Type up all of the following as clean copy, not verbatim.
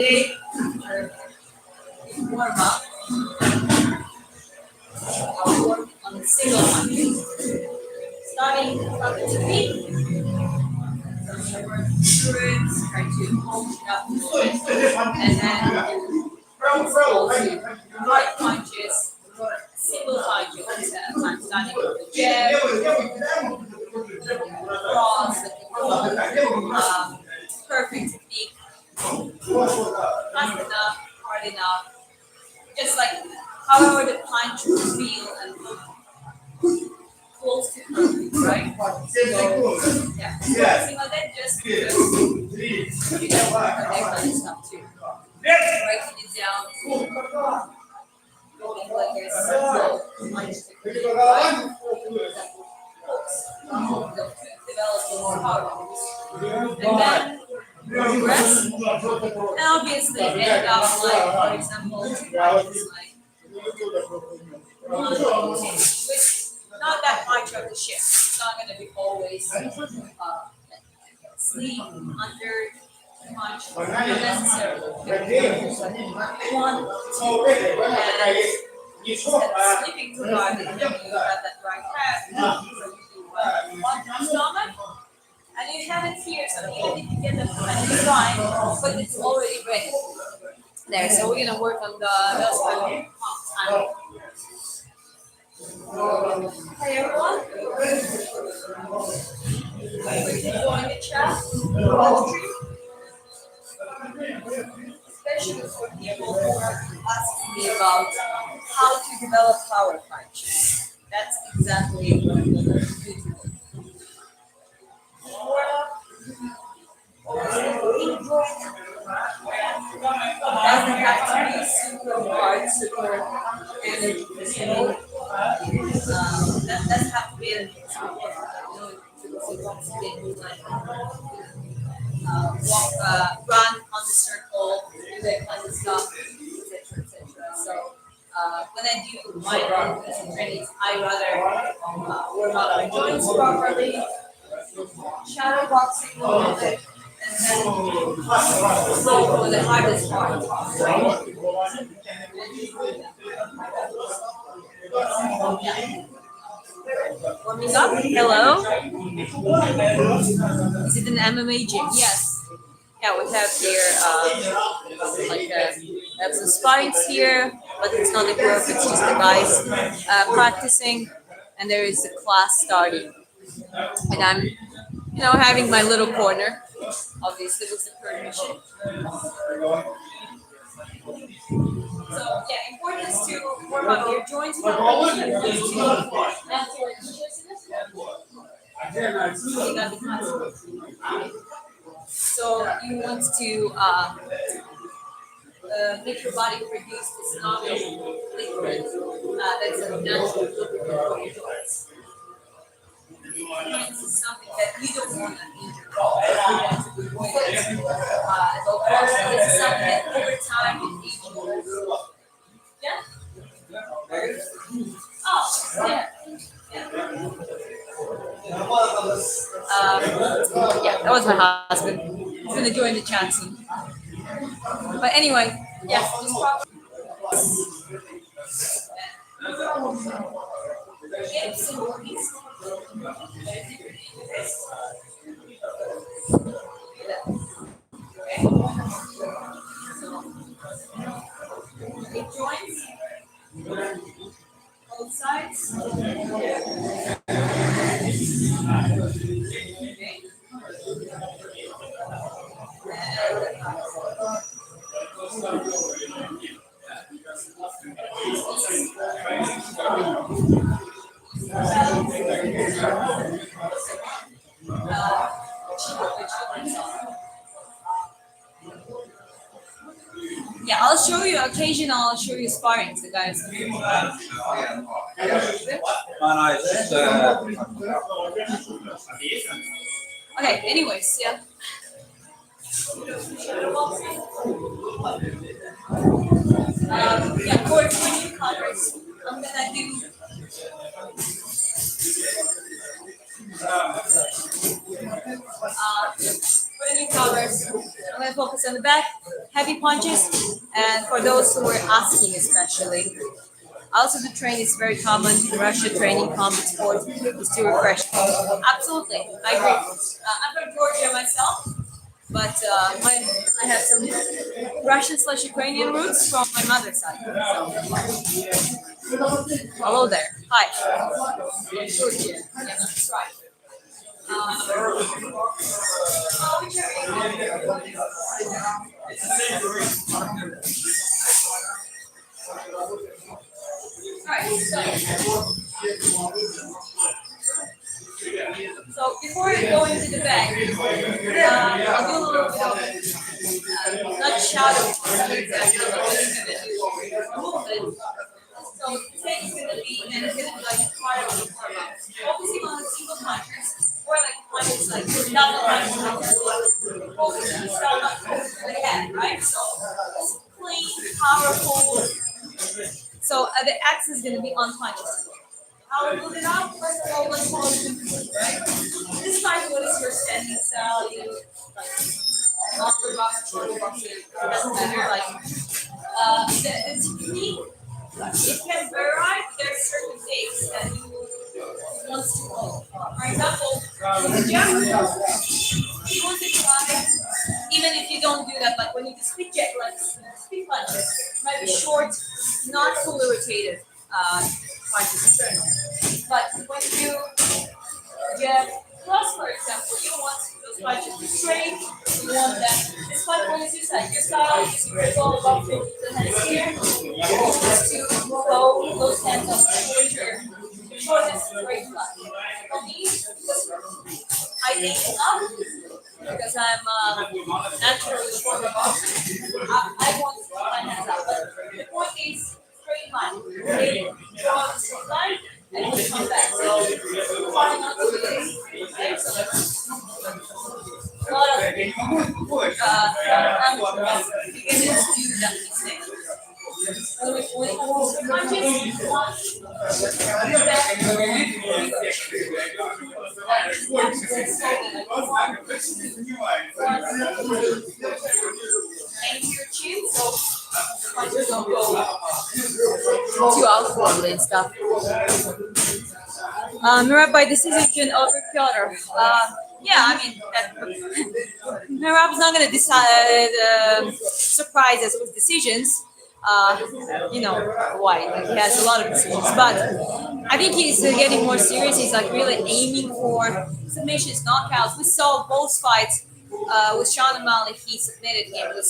Today, warm up. I'll work on the single one. Starting from the feet. So work through it, try to hold it up a little bit. And then also right punches, single punches. I'm starting with the jab, cross, perfect technique. Fast enough, hard enough. Just like however the punch will feel and close to perfect, right? So, yeah, focusing on that just because you don't want to connect on this stuff too. Breaking it down to looking like a simple punch technique, right? Hooks, develop those power. And then progress. And obviously, end up like, for example, like with not that much of the shift. It's not going to be always sleep under too much unnecessarily. One, two, and instead of sleeping too hard, then you have that right hand. So you do one stomach, and you have it here. So even if you get the punch line, but it's already ready there. So we're gonna work on those kind of pumps. Hi everyone. Enjoying the chat, especially for people who are asking me about how to develop power punches. That's exactly what I'm gonna do today. Doesn't have to be super hard, super energy consuming. That doesn't have to be a run on the circle, do that kind of stuff, etc., etc. So when I do my own trainings, I rather warm up my joints properly, shadow boxing a little bit, and then go for the hardest part. Yeah. Warming up. Hello. Is it an MMA gym? Yes. Yeah, we have here have some spikes here, but it's not a group. It's just the guys practicing, and there is a class starting, and I'm, having my little corner, obviously with the permission. So yeah, important is to warm up your joints properly. So you want to make your body produce this liquid that's a natural lubricant for your joints. This is something that you don't want to injure. You want to avoid it. So of course, this is something that over time it ages. Yeah? Oh, yeah. Yeah, that was my husband. He's gonna join the chat soon. But anyway, yeah, just probably. It joins both sides. Yeah, I'll show you occasional. I'll show you sparring, so guys. Okay. Anyways, yeah. Yeah, for newcomers, I'm gonna do. For the newcomers, I'm gonna focus on the back, heavy punches. And for those who were asking, especially, also the train is very common in Russia. Training combat sport is to refresh. Absolutely, I agree. I'm from Georgia myself, but I have some Russian/Ukrainian roots from my mother's side. So, hello there. Hi. Georgia. Yeah, that's right. Alright, so before I go into the bag, I'll do a little bit of not shadow, but exactly what it's going to do. Movement. So say it's going to be, and it's going to be like part of the warm-up. Focusing on a single punches, or like punches, like double punches, focusing on the head, right? So clean, powerful. So the X is going to be on punches. How to build it up? First of all, let's call it complete, right? Decide what is your standing style. You like upper box, short box, it doesn't matter. Like the technique, it can vary. There are certain things that you want to follow. For example, with the jump, you want to try, even if you don't do that, like when you do speed jet, like speed punches, might be short, not fully rotated punches internally. But when you get cross, for example, you want those punches to be straight, you want that. This one, when it's just like your style, is all about the hands here, just to flow those hands up towards your shortest straight line. For me, I think up because I'm naturally short of I want to put my hands up. But the point is straight line. Okay, draw the straight line and we come back. So trying not to do this. Okay, so a lot of beginners do that mistake. When it comes to punches, and your chin, so punches don't go too outward and stuff. Mirab by decision over Piotr. Yeah, I mean, Mirab's not going to decide, surprise us with decisions. You know why? Like he has a lot of decisions, but I think he's getting more serious. He's like really aiming for submissions, knockouts. We saw both fights with Sean O'Malley. He submitted him with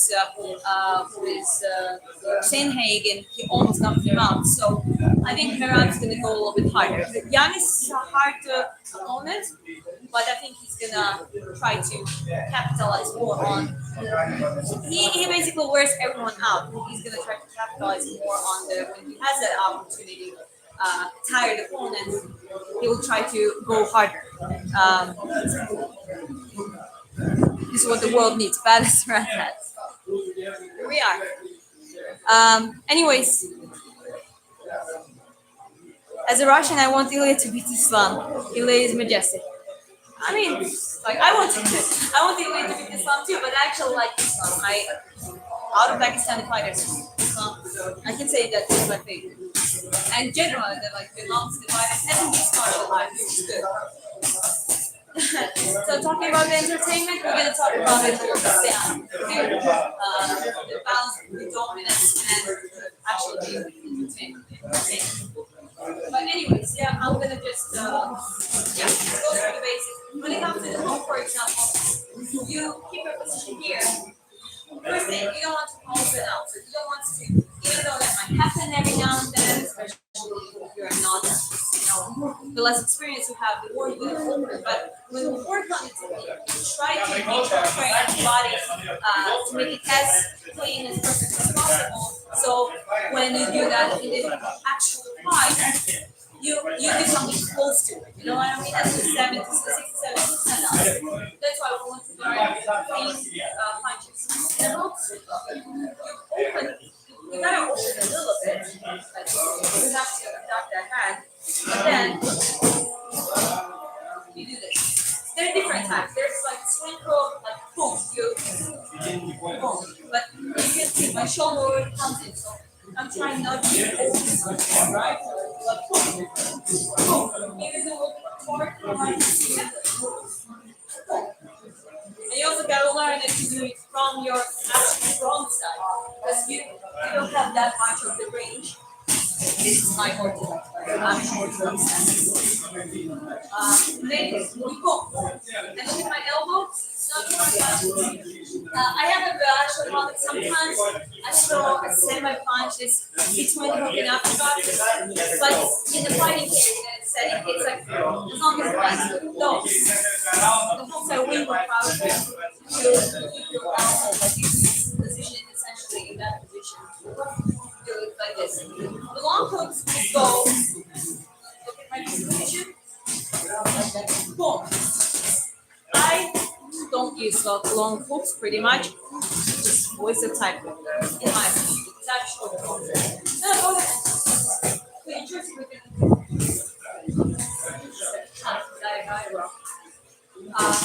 Sanhagen. He almost knocked him out. So I think Merab's going to go a little bit harder. Yanis is a hard opponent, but I think he's going to try to capitalize more on. He basically wears everyone out. He's going to try to capitalize more on when he has that opportunity. Tired opponent, he will try to go harder. This is what the world needs: baddest redheads. Here we are. Anyways, as a Russian, I want Ilya to beat Islam. Ilya is majestic. I mean, like I want Ilya to beat Islam too, but I actually like Islam. Out of Pakistani fighters, Islam, I can say that he's my favorite. And generally, that like belongs to the fighters and he's martial arts, which is good. So talking about the entertainment, we're going to talk about it a little bit down. The balance between dominance and actually being entertainment. But anyways, yeah, I'm going to just go through the basics. When it comes to the home, for example, you keep your position here. First thing, you don't want to pulse it out. So you don't want to, even though that might happen every now and then, especially if you're not, the less experience you have, the more you're going to hold. But when you work on it, try to train your body to make it as clean as perfect as possible. So when you do that in the actual fight, you do something close to it. You know what I mean? That's the 67% of it. That's why we want to do clean punches. And also, you open. You gotta open a little bit. Like you have to adopt that hand. But then you do this. There are different types. There's like sprinkle, like boom, you boom. But my shoulder comes in. So I'm trying not to hold, right? Maybe it's a little bit more for my and you also gotta learn that to do it from your actual front side because you don't have that much of the range. This is my orthodox. I'm orthodox. Then we go. And look at my elbow. I have a actual problem. Sometimes I throw a semi-punches between hook and uppercut, but in the fighting setting, it's like as long as it's those, the hooks are way more powerful to keep your asshole like this position, essentially in that position. Do it like this. The long hooks will go. Look at my position. Boom. I don't use long hooks pretty much. Just always the type in my opinion. It's actually no, go ahead. Wait, just with it.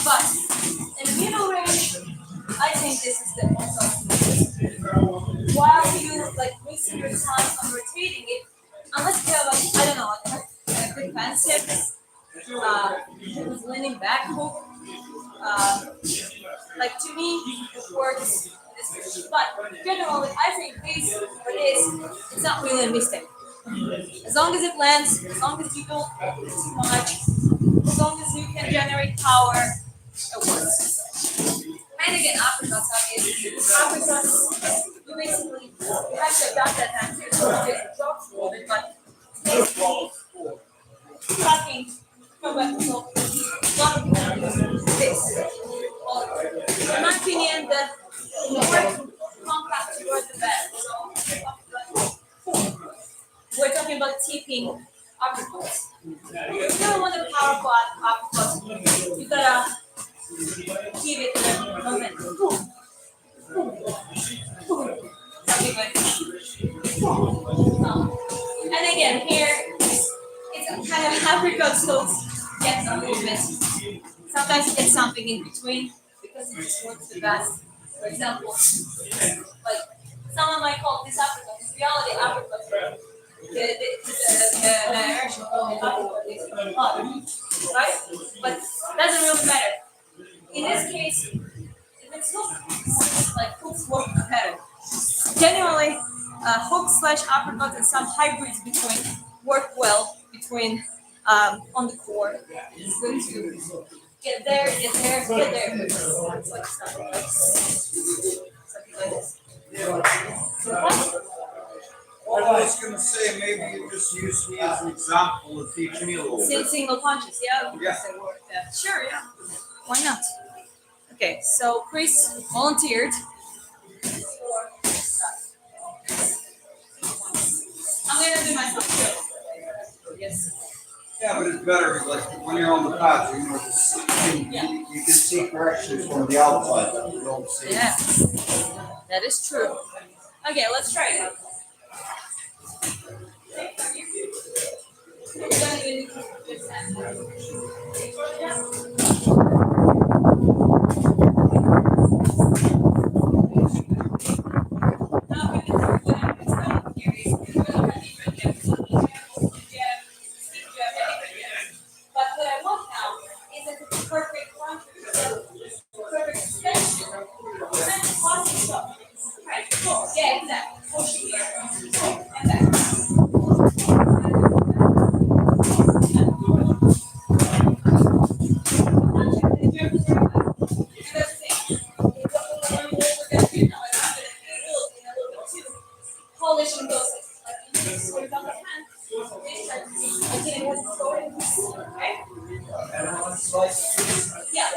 But in middle range, I think this is the most while you like wasting your time on rotating it, unless you have like I don't know, like a good concept, leaning back hook. Like to me, it works this way. But generally, I think this or this, it's not really a mistake. As long as it lands, as long as you don't do too much, as long as you can generate power, it works. And again, uppercuts, obviously. Uppercuts, you basically you have to adapt that time too. So there's a drop a little bit, but basically, talking from what so a lot of people do this. In my opinion, the more compact you are, the better. So, we're talking about tipping uppercuts. If you don't want a powerful uppercut, you gotta give it the momentum. Something like and again, here it's a kind of uppercut, so it gets a little bit. Sometimes you get something in between because it just works the best. For example, like someone might call this uppercut. In reality, uppercut. The actual uppercut is up, right? But it doesn't really matter. In this case, if it's hook, like hooks work better. Generally, hook slash uppercut and some hybrids between work well between on the core. It's good to get there, get there, get there. It's like something like this. Well, I was going to say, maybe you just use me as an example to teach me a little bit. Single punches, yeah. Yeah. Sure, yeah. Why not? Okay, so Chris volunteered. I'm gonna do myself too. Yes. Yeah, but it's better like when you're on the path, you know, you can see corrections from the outside. You don't see. Yeah, that is true. Okay, let's try it. But what I want now is a perfect one, perfect extension, and crossing stuff. Right? Cool. Yeah, exactly. Push it here. And back. Polish and dosage. Like you sort of on the hand. Again, it wasn't stored. Okay? Yeah.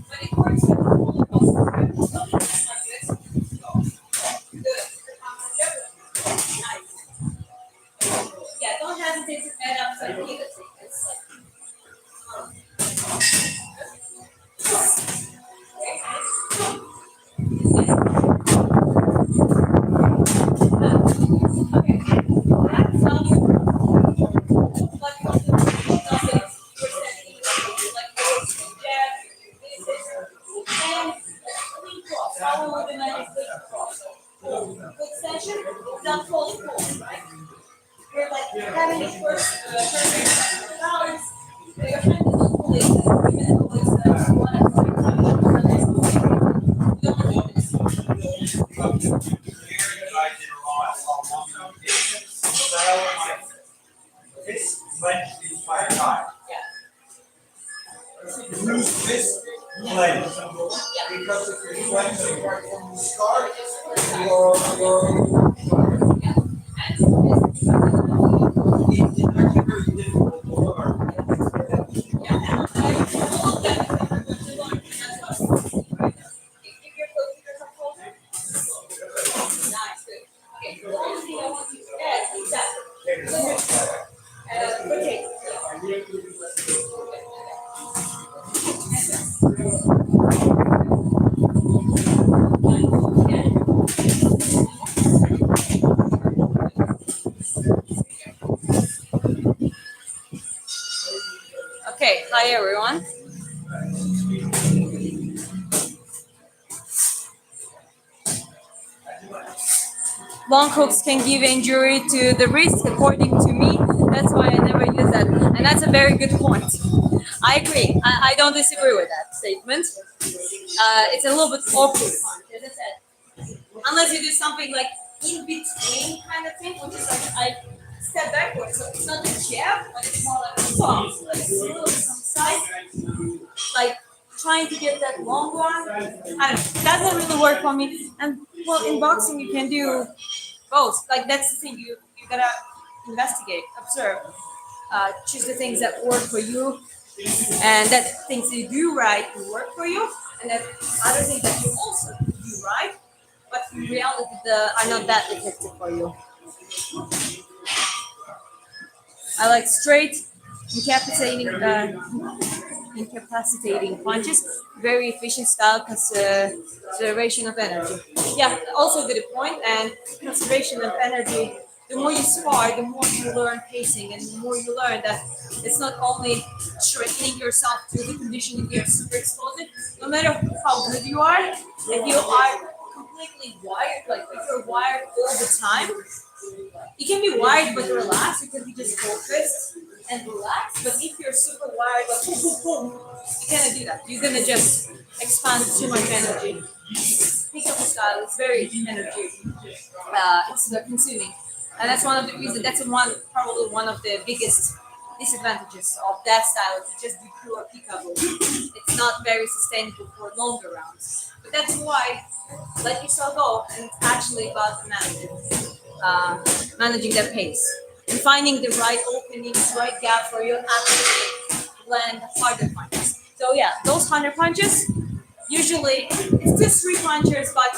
But it works with all the yeah, don't hesitate to add up some either. It's even though it's one at the same time, you don't want to do this. This clenched the entire time. Yeah. Use this clench. Because if you're clenching right from the start, Yeah. it's actually very difficult to learn. Yeah. All of that is difficult to learn. That's what right now. Okay, keep your fingers up closer. Nice, good. Okay, so the only thing I want you to add is that. Okay. Okay, hi everyone. Long hooks can give injury to the wrist, according to me. That's why I never use that. And that's a very good point. I agree. I don't disagree with that statement. It's a little bit awkward punch, as I said. Unless you do something like in between kind of thing, which is like I step backwards. So it's not a jab, but it's more like a pump. Like a little some side, like trying to get that long one. I don't know. That doesn't really work for me. And well, in boxing you can do both. Like that's the thing. You gotta investigate, observe, choose the things that work for you, and that things you do right will work for you, and that other things that you also do right, but in reality are not that effective for you. I like straight, incapacitating, incapacitating punches. Very efficient style, conservation of energy. Yeah, also good point. And conservation of energy. The more you spar, the more you learn pacing, and the more you learn that it's not only training yourself to the condition you get super explosive. No matter how good you are, if you are completely wired, like if you're wired all the time, you can be wired but relaxed. You can be just focused and relaxed. But if you're super wired, like boom, boom, boom, you cannot do that. You're gonna just expand too much energy. Pick up the style. It's very energy. It's consuming, and that's one of the reasons. That's probably one of the biggest disadvantages of that style. To just be pure pickable. It's not very sustainable for longer rounds. But that's why let yourself go, and it's actually about managing that pace and finding the right openings, right gap for you actually land harder punches. So yeah, those 100 punches, usually it's just 3 punches, but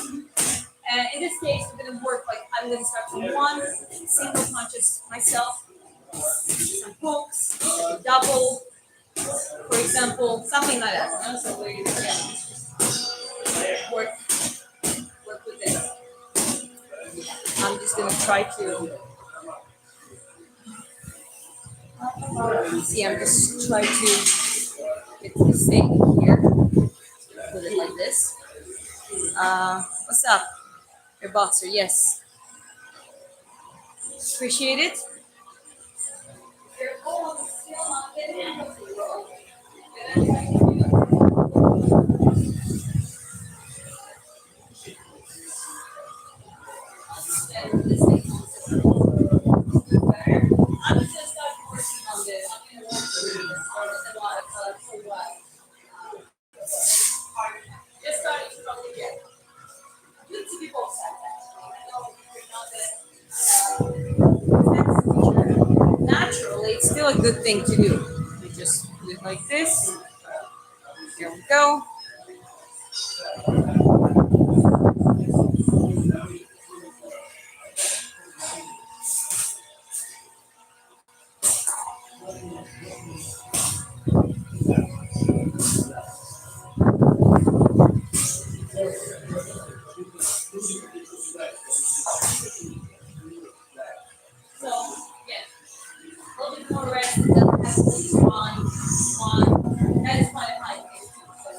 in this case, it didn't work. Like I'm gonna start from one single punches myself, some hooks, double, for example, something like that. So we work with this. I'm just gonna try to see. I'm just trying to get this thing here. Put it like this. What's up, your boxer? Yes, appreciate it. Your goal is still not getting out of the road. This thing. I'm just starting working on this. I'm gonna work with a lot of for what? Just starting from the get. Good to be both sides. I know you're not naturally, it's still a good thing to do. You just do it like this. Here we go. So, yeah, a little bit more rest than absolutely on. That is quite a high pace too. So,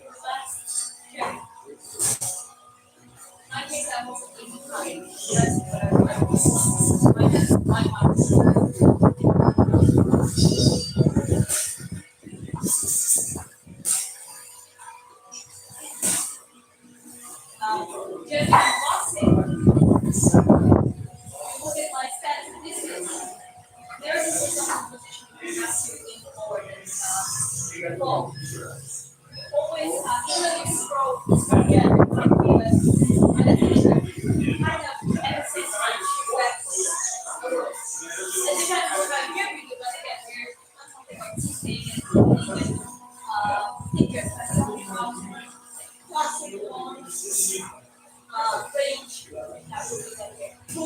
relax, Fall. Always even if you scroll again, kind of emphasis on wet. It depends on what you're reading, but again, we're on something like teaching and even think of something about plastic range that would be like here. So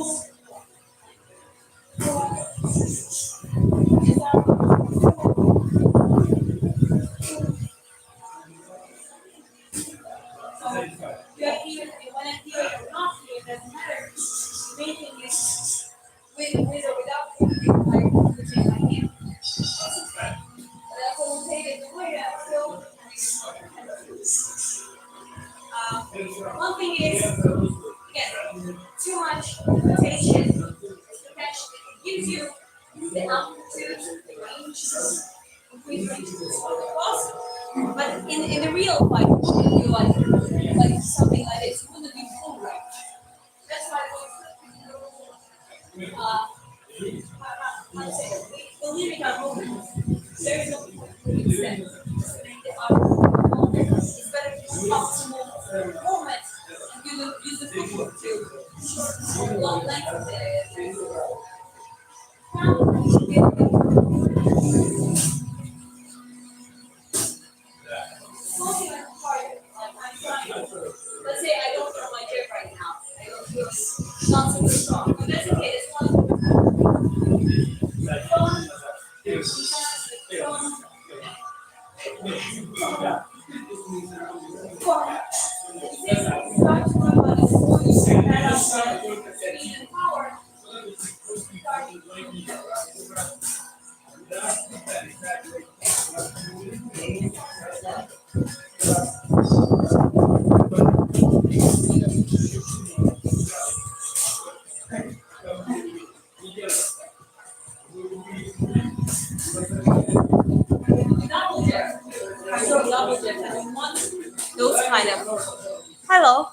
you have even when I feel it or not feel it doesn't matter. Making it with or without like putting my hand. That's what we'll take it away. So one thing is again too much rotation potentially gives you the amplitude, the range, increase range across. But in the real fight, you like something like this, you wouldn't be full range. That's why believing our movements, there is no extent. Just to make the art it's better to use optimal movement and use the footwork to long length of the Smoking like harder, like I'm trying. Let's say I don't feel my grip right now. I don't feel not super strong. But that's okay. It's one. Those kind of. Hello.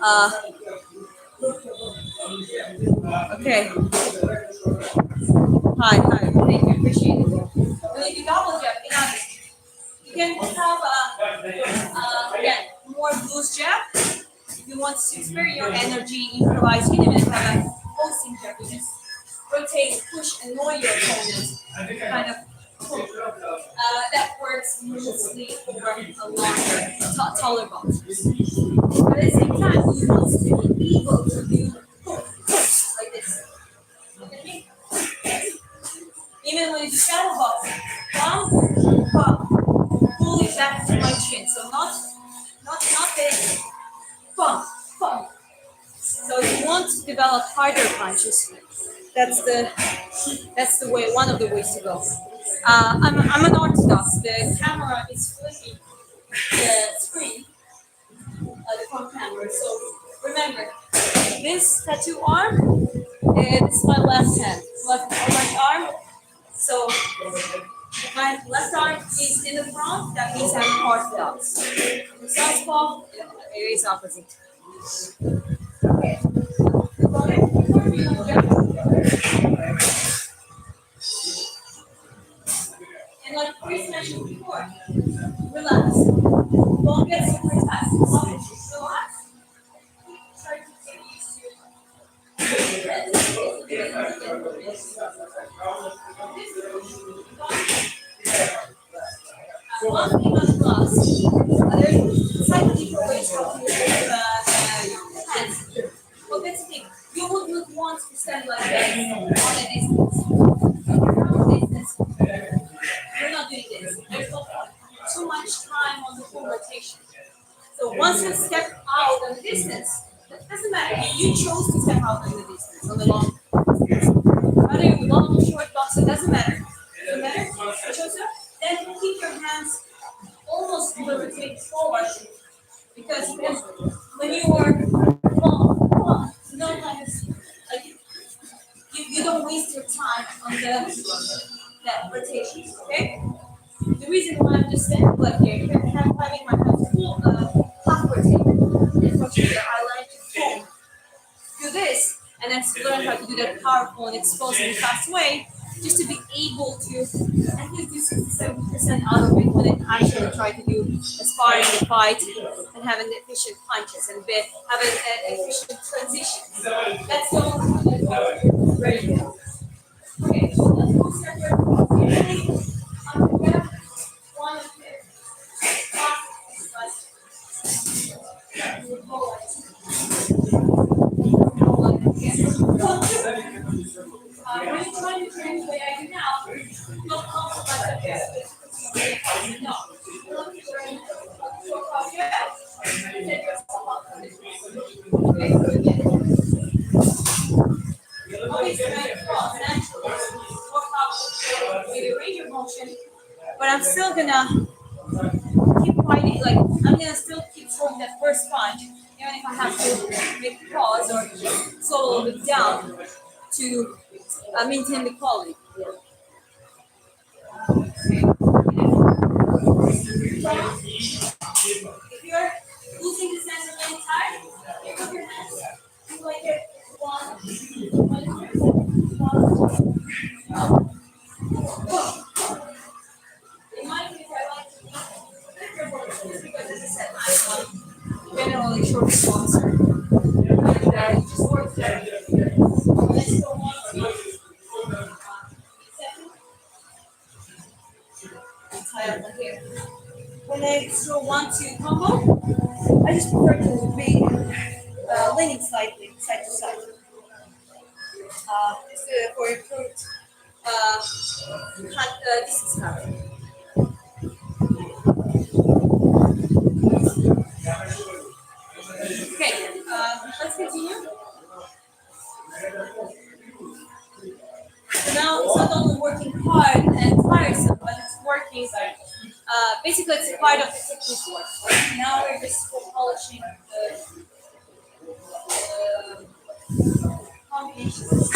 Uh, okay. Hi. Thank you. Appreciate it. When you double jump, you can have again more loose jab. If you want to spare your energy, improvise, you can even have a pulsing jab. You just rotate, push, annoy your opponent. Kind of that works mostly for a longer, taller boxers. But at the same time, you want to be able to do like this. Okay? Even when you shadow box, bump, pull it back to my chin. So not this. Bump. So if you want to develop harder punches, that's the way. One of the ways to go. I'm an orthodox. The camera is flipping the screen, the front camera. So remember, this tattoo arm, this is my left hand, left arm. So if my left arm is in the front, that means I'm orthodox. The southpaw, it is opposite. Okay. And like Chris mentioned before, relax. Don't get super tight. Relax. Try to get used to one thing on gloves, there's slightly different ways how to use hands. Well, that's the thing. You would want to stand like this on a distance. From a distance, you're not doing this. There's no point. Too much time on the full rotation. So once you step out on the distance, it doesn't matter. You chose to step out on the distance, on the long distance. Whether you long or short box, it doesn't matter. Doesn't matter. You chose to. Then keep your hands almost rotate forward because when you are long, you don't like you don't waste your time on that rotation. Okay. The reason why I'm just standing like here, having my hands full, half rotated. And from here, I like to do this, and then learn how to do that powerful and explosive fast way. just to be able to at least do 67% out of it when I actually try to do a sparring, a fight, and have an efficient punches and have an efficient transition. That's the only thing. Ready to go. Okay, so let's go separate. One of when you try to train the way I do now, don't compromise the best. No. Okay, so again, always try to cross naturally. Work out with the range of motion, but I'm still gonna keep fighting. Like I'm gonna still keep throwing that first punch, even if I have to make a pause or slow a little bit down to maintain the quality. If you're losing the sense of getting tired, pick up your hands. Do like it. One, in my case, I like to be just because, as I said, I'm generally short sponsor. And it just works there. Let's go on to tie up here. When I throw 1-2 combo, I just prefer to be leaning slightly side to side. Just for improved distance coverage. Okay, let's continue. So now it's not only working hard and tiresome, but it's working. Basically, it's part of the technique work. Now we're just polishing the combinations.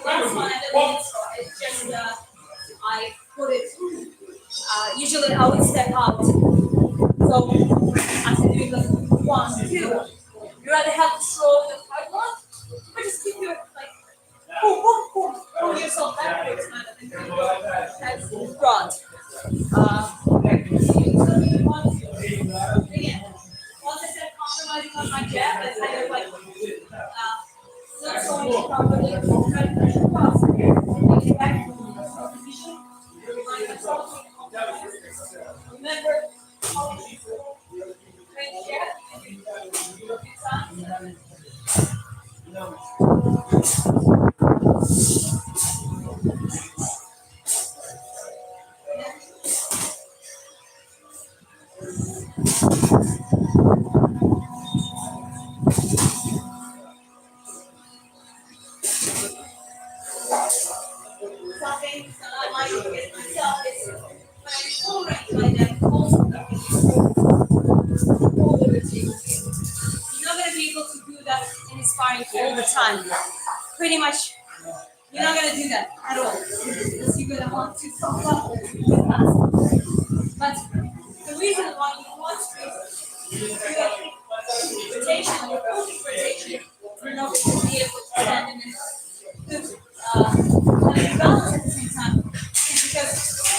Last one at the limit, so it's just I put it. Usually I would step out. So after doing the 1, 2, you rather have to throw the hard one, or just keep your like boom, boom, boom, throw yourself backwards kind of thing. That's front. Okay. So one, two. Again, once I said compromising on my jab, that's kind of like not so much properly try to pressure across. Take it back to the position. Remind yourself. Remember how to train the jab. Something that I might get myself is when I pull right like that, also hold the routine. You're not going to be able to do that in sparring all the time. Pretty much, you're not going to do that at all. Because you're going to want to talk up fast. But the reason why you want to do a rotation, your full rotation, in order to be able to stand in good balance at the same time, is because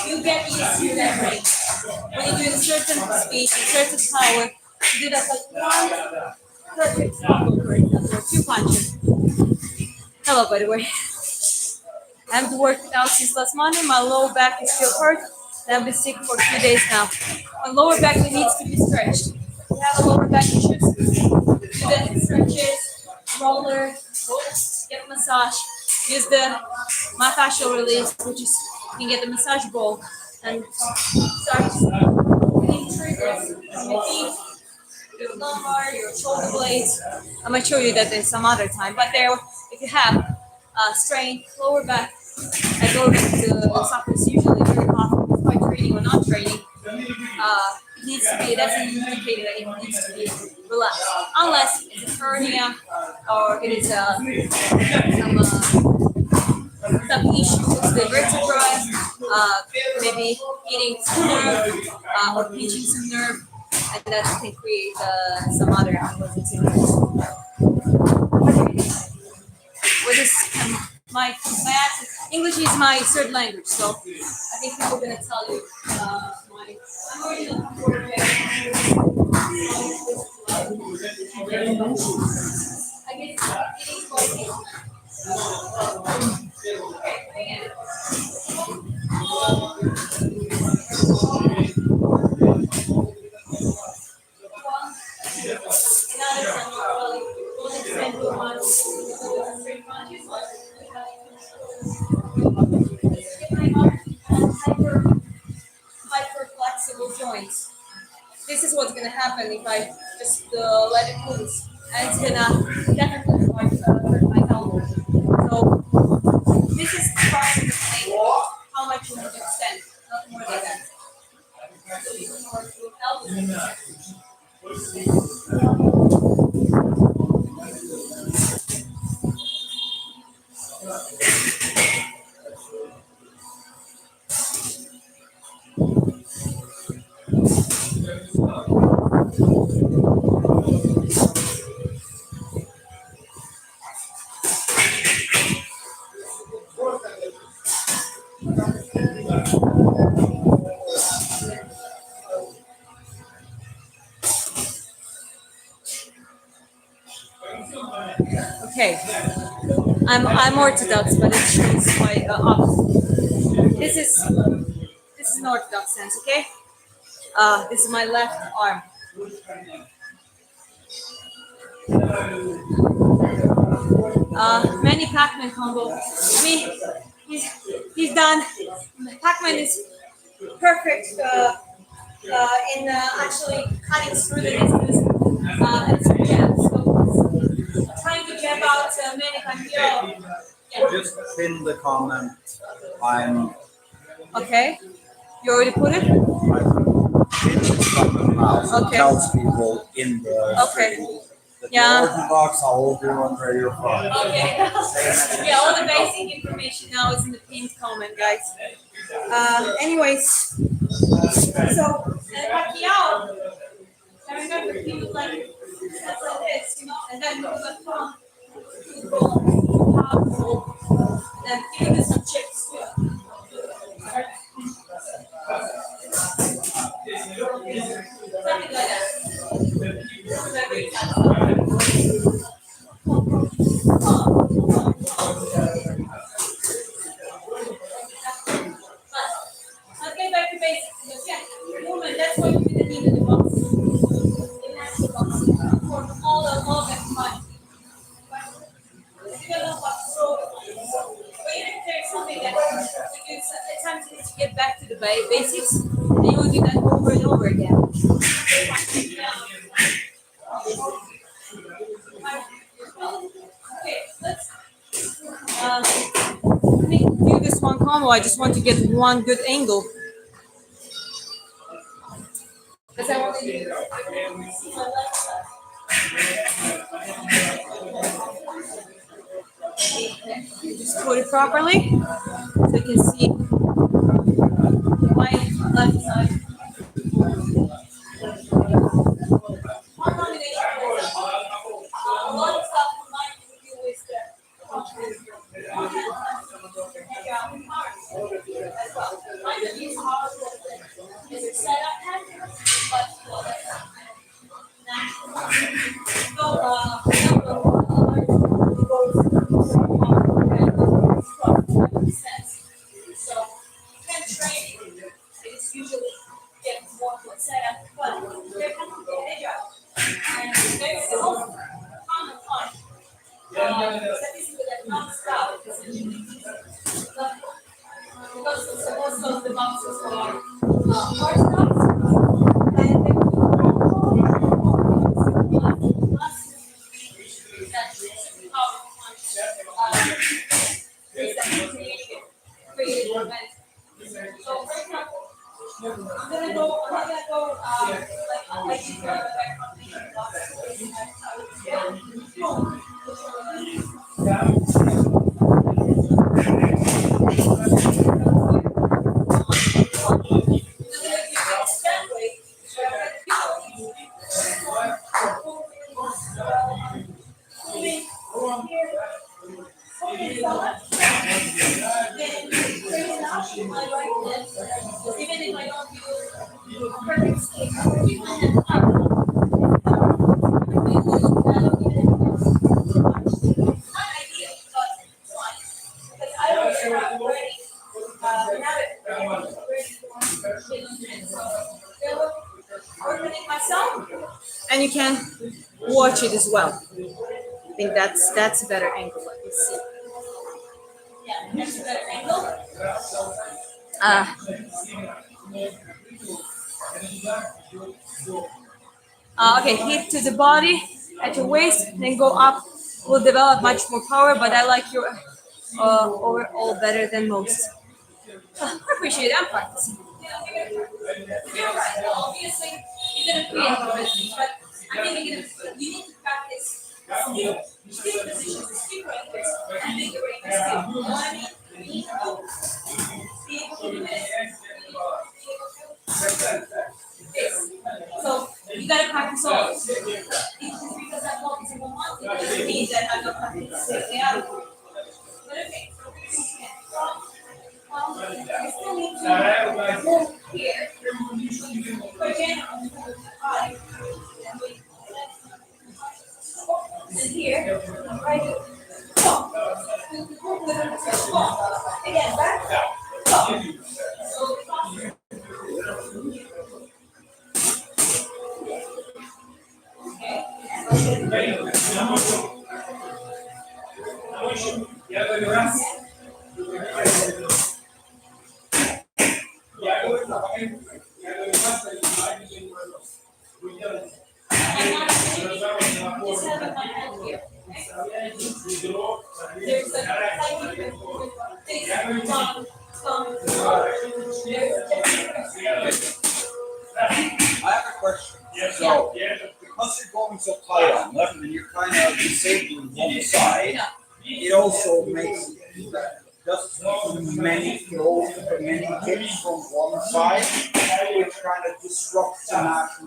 you get used to that range. When you do a certain speed, a certain power, you do that like one perfect combo, for example, or 2 punches. Hello, by the way. I haven't worked out since last Monday. My lower back is still hurt. I've been sick for 2 days now. My lower back needs to be stretched. If you have a lower back issues, do the stretches, roller, get massage. Use the myofascial release, which is you can get the massage ball and start getting triggers from your feet, your lumbar, your shoulder blades. I might show you that in some other time. But there, if you have strained lower back, I go to the suckers usually very often. It's quite training or not training, it needs to be, that's an indicator that it needs to be relaxed. Unless it's a hernia or it is some issue with the vertebrae, maybe hitting some nerve or pinching some nerve, and that can create some other inconsistencies. What is my accent? English is my third language, so I think people are gonna tell you my. I'm already looking forward to I guess it is what it is. Okay, again. Another time we'll extend the one straight punches. Hyper flexible joints. This is what's gonna happen if I just let it loose, and it's gonna definitely hurt my elbow. So this is part of the thing. How much you want to extend, not more than that. So you can work with elbows. Okay, I'm orthodox, but it shows my opposite. This is an orthodox sense. Okay, this is my left arm. Manny Pacman combo. I mean, he's done. Pacman is perfect in actually cutting through the distance and some jabs. So trying to jab out Manny Pacquiao. Yeah. Just pin the comment. I'm Okay. You already put it? okay. Tells people in the okay. that Yeah. Orthodox, how old you want, where you're from. Okay. Yeah, all the basic information now is in the pinned comment, guys. Anyways, so Pacquiao, I remember he was like this, and then he was like, come powerful, and then he did some chips too. Something like that. Let's get back to basics. Yeah, movement, that's what you need in the box. It has to box for all that combined. You don't know what to throw. But even if there's something that at times you need to get back to the basics, and you will do that over and over again. Okay, let's let me do this one combo. I just want to get one good angle. Because I want to do my left side. Just put it properly so you can see my left side. One combination. A lot of stuff combined with you is that. Is it set up hand? But so you can train. It's usually get more to set up, but they're kind of agile. And there's the most common one. Statistically, that knocks out because most of the boxes are orthodox, and they created events. So, for example, go like you go back on the even if I don't do a perfect stick, I will keep my hand up. Not ideal, but fine. Because I don't have already have it ready so organizing myself. And you can watch it as well. I think that's a better angle. Let me see. Yeah, that's a better angle. Uh, okay, hit to the body at your waist, then go up. Will develop much more power, but I like your overall better than most. I appreciate it. I'm practicing. You're right. Obviously, you're gonna create the rhythm, but I think you need to practice still positions, still ranges, and make the ranges still. You know what I mean? You need to be able to do this. This. So you gotta practice all. It's just because I'm focusing on one thing doesn't mean that I'm not practicing the other. But okay. You still need to move here. For general, and here, right here. Stop. Again, back. Stop. Just having my hand here. There's a tiny bit of this, I have a question. So, because you're going so tight on left and you're kind of disabling one side, it also makes just many throws, many hits from one side, which kind of disrupts the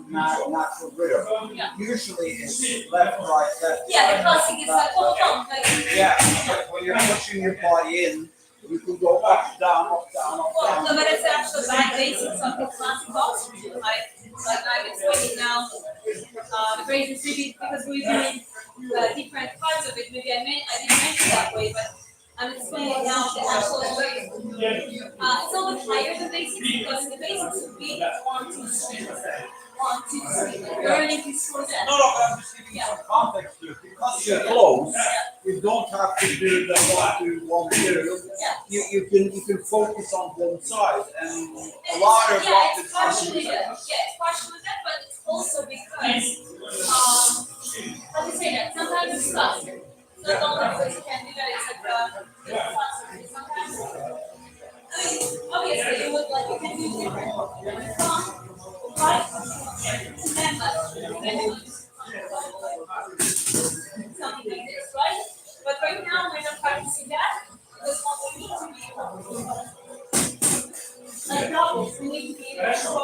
natural rhythm. Usually it's left, right, left. yeah, the classic is like, hold on, like, Yeah, but when you're pushing your body in, you can go up, down, up, down, up, well, no, down. but it's actually bad basics of the classic boxing too. Like I'm explaining now, the braces maybe because we're doing different parts of it. Maybe I didn't mention that way, but I'm explaining now the actual way. It's a little bit higher than basics because the basics would be 1, 2, 3, 1, 2, 3. Learning to slow that. No, I'm just giving you some context to it. Because you're close, you don't have to do the 1, 2, 1, 2. You can focus on one side, and a lot of It's partially that. It's partially that, but it's also because how to say that? Sometimes it's faster. It's not only because you can do that. It's like it's faster. Sometimes, I mean, obviously you would like you can do different. Right? And then something like this, right? But right now we're not practicing that because what we need to be like doubles, we need to be able to go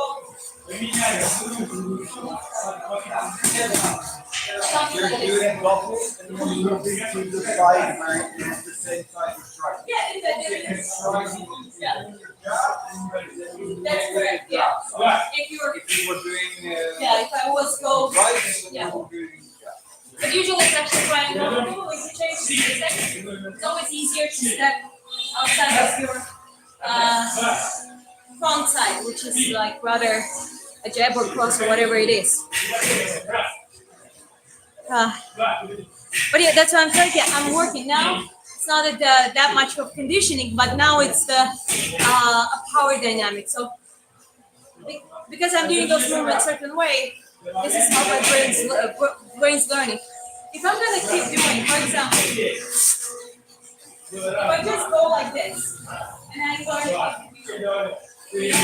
something You're like doing this. doubles, and you're moving to the side where it's the same side as strike. Yeah, it's a different. Yeah, that's correct. If If you were doing if I was go, right, yeah. you were doing But usually it's actually quite normal. If you change the step, it's always easier to step outside of your front side, which is like rather a jab or cross or whatever it is. But yeah, that's what I'm trying to get. I'm working now. It's not that much of conditioning, but now it's the a power dynamic. So because I'm doing those movements a certain way, this is how my brain's learning. If I'm gonna keep doing, for example, if I just go like this, and I learn if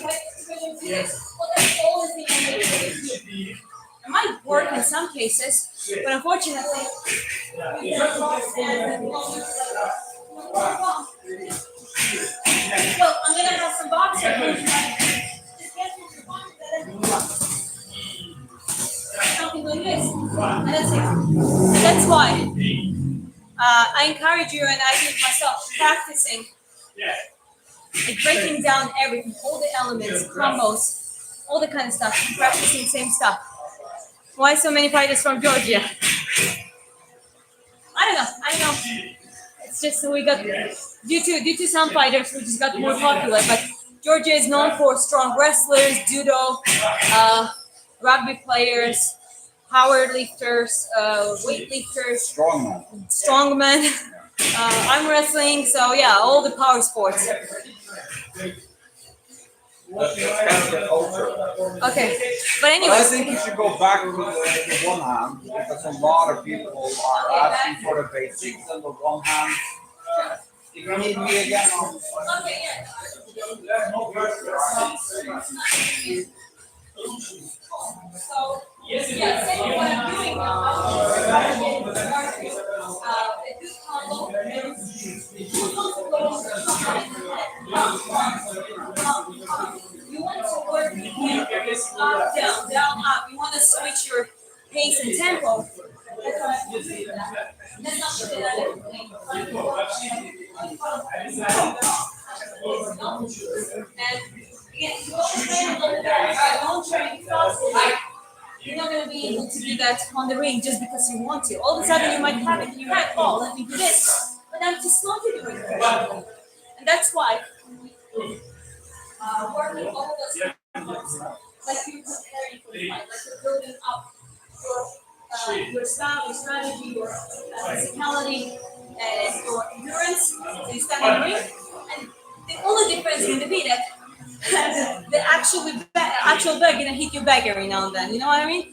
I switching to this. Well, that's always the only way to do it. It might work in some cases, but unfortunately, we get lost and well, I'm gonna have some boxing. Something like this, and that's it. That's why I encourage you, and I think myself, practicing, like breaking down everything, all the elements, combos, all the kind of stuff, practicing same stuff. Why so many fighters from Georgia? I don't know. It's just we got due to some fighters we just got more popular, but Georgia is known for strong wrestlers, judo, rugby players, power lifters, weightlifters, strongmen. I'm wrestling, so yeah, all the power sports. That's kind of the culture. Okay, but But I anyways, think you should go back to the one hand because a lot of people are asking for the basics and the one hand. If you need me again, okay, yeah. So yeah, so what I'm doing now, a good combo you want to work with up, down, down, up. You want to switch your pace and tempo. That's what I'm doing. That's not the way that everything. And again, you don't train on that. Don't train fast. You're not going to be able to do that on the ring just because you want to. All of a sudden, you might have it in your head, oh, let me do this. But I'm just not doing it. And that's why working all of those components, like you're preparing for the fight, like you're building up your style, your strategy, your physicality, and your endurance. So you stand in the ring, and the only difference is going to be that the actual bag gonna hit your back every now and then. You know what I mean?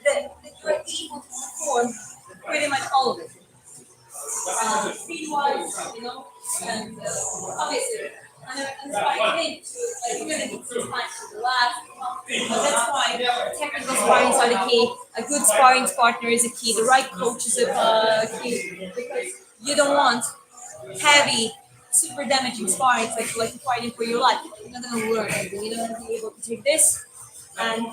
That you're able to perform pretty much all of it. Speed-wise, you know, and obviously, and sparring you're gonna need some time to relax. But that's why technical sparring are the key. A good sparring partner is a key. The right coach is a key because you don't want heavy, super damaging sparring like fighting for your life. You're not gonna learn anything. You're not gonna be able to take this and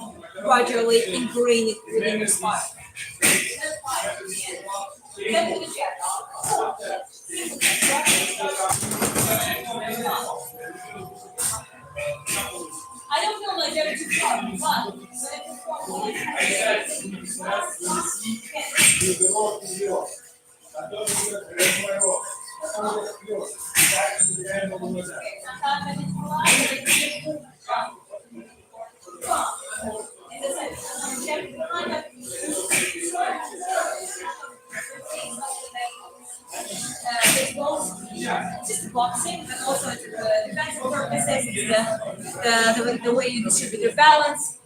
gradually ingrain it within your sparring. That's why. Get to the jet. I don't feel like they're too far, but when it's just boxing, but also the defensive purposes, it's the way you distribute your balance.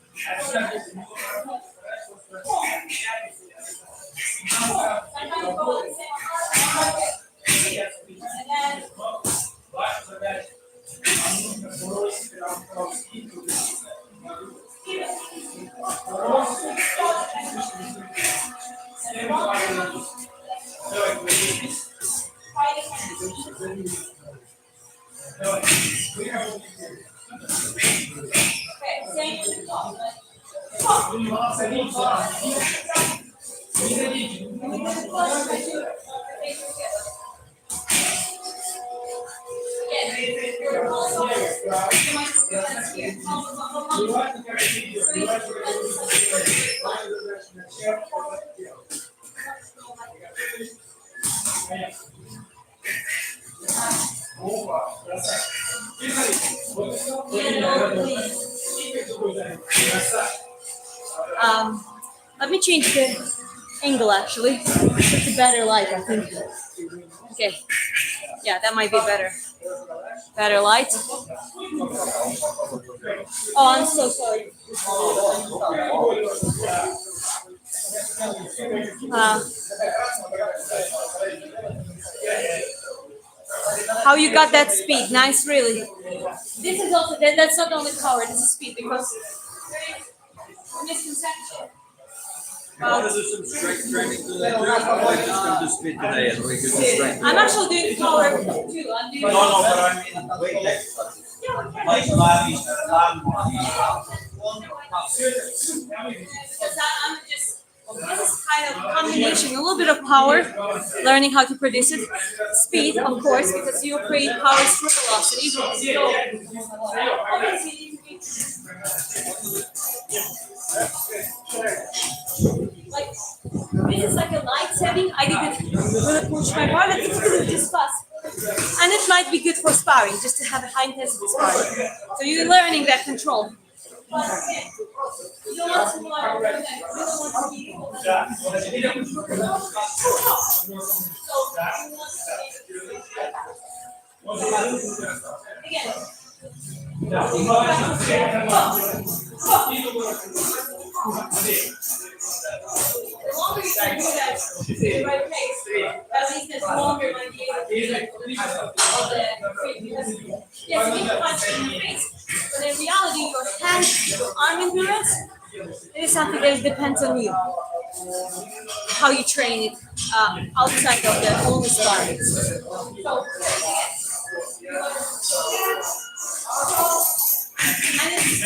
Let me change the angle actually. It's a better light, I think. Okay. Yeah, that might be better. Better light. Oh, I'm so sorry. How you got that speed? Nice, really. This is also that's not only power. This is speed because there is a misconception. You want to do some strength training today? Or are you just going to do speed today and we can do strength? I'm actually doing power too. I'm doing. No, but I mean weight exercises. Like lunge, Because I'm just, this is kind of combination, a little bit of power, learning how to produce it, speed, of course, because you create power through velocity. So, obviously, you need like, this is like a light setting. I didn't really push my bar, but it's good just fast. And it might be good for sparring, just to have a high intensity sparring. So you're learning that control. But again, you don't want to learn that. You don't want to be able to. So you want to again. The longer you can do that at the right pace, at least the longer might be able to get of the free. Because yes, you can punch in your face, but in reality, your hand, your arm endurance, it is something that depends on you. How you train it outside of the only sparring. So, and it's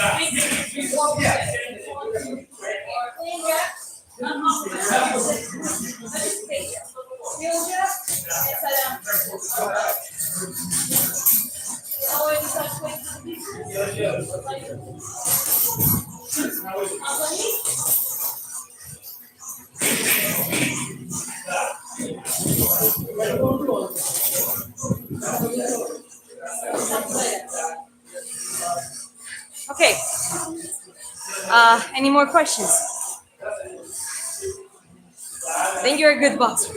okay. Any more questions? I think you're a good boxer.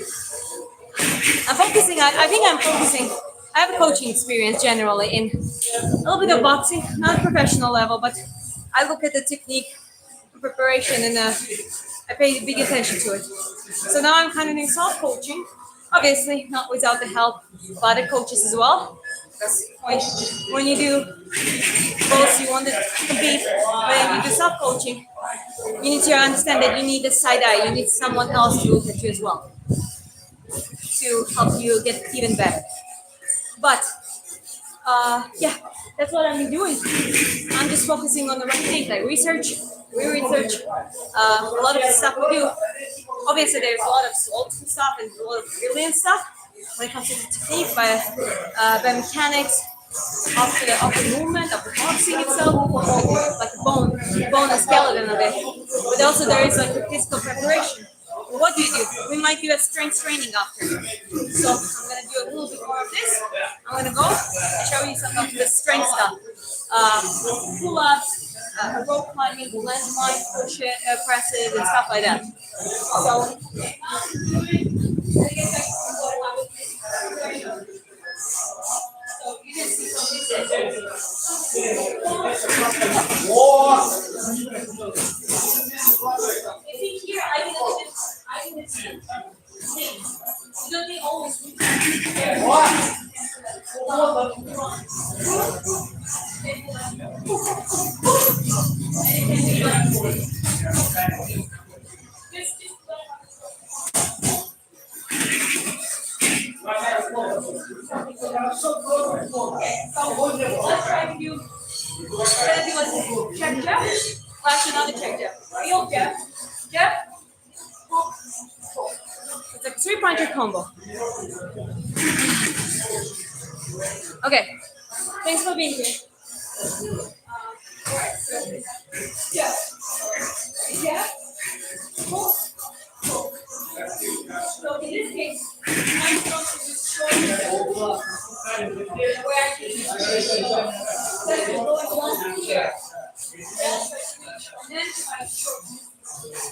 I'm focusing. I think I'm focusing. I have a coaching experience generally in a little bit of boxing, not professional level, but I look at the technique, preparation, and I pay big attention to it. So now I'm kind of doing self coaching. Obviously, not without the help of other coaches as well. Because when you do both, you want to compete, but when you do self coaching, you need to understand that you need a side eye. You need someone else to look at you as well to help you get even better. But yeah, that's what I'm doing. I'm just focusing on the right thing, like research. We research a lot of the stuff we do. Obviously, there's a lot of slow stuff and a lot of brilliant stuff when it comes to the technique, by mechanics of the movement of the boxing itself, like the bone and skeleton of it. But also there is like a physical preparation. What do you do? We might do a strength training after. So I'm gonna do a little bit more of this. I'm gonna go and show you some of the strength stuff. Pull-ups, rope climbing, landmine presses, and stuff like that. So, so you can see some of I think here I did things. You don't need always let's try to do. We're gonna do a check jab. Flash another check jab. Heel jab. Jab. Hook. Hook. It's like a three-puncher combo. Okay. Thanks for being here. Alright. Yeah. Yeah. Hook. Hook. So in this case, I'm going to just show you where I can going along here. And then I show you.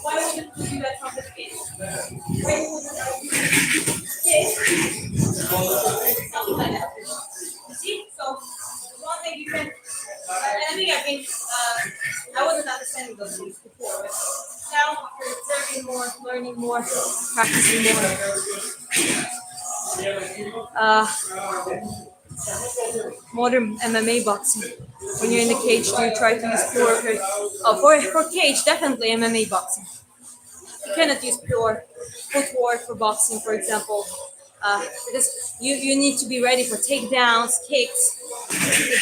Why wouldn't you do that from the face? Why wouldn't you do this? Something like that. You see? So, one thing you can, and I think I wasn't understanding those things before, but now after observing more, learning more, practicing more. modern MMA boxing. When you're in the cage, do you try to use pure? For cage, definitely MMA boxing. You cannot use pure footwork for boxing, for example, because you need to be ready for takedowns, kicks,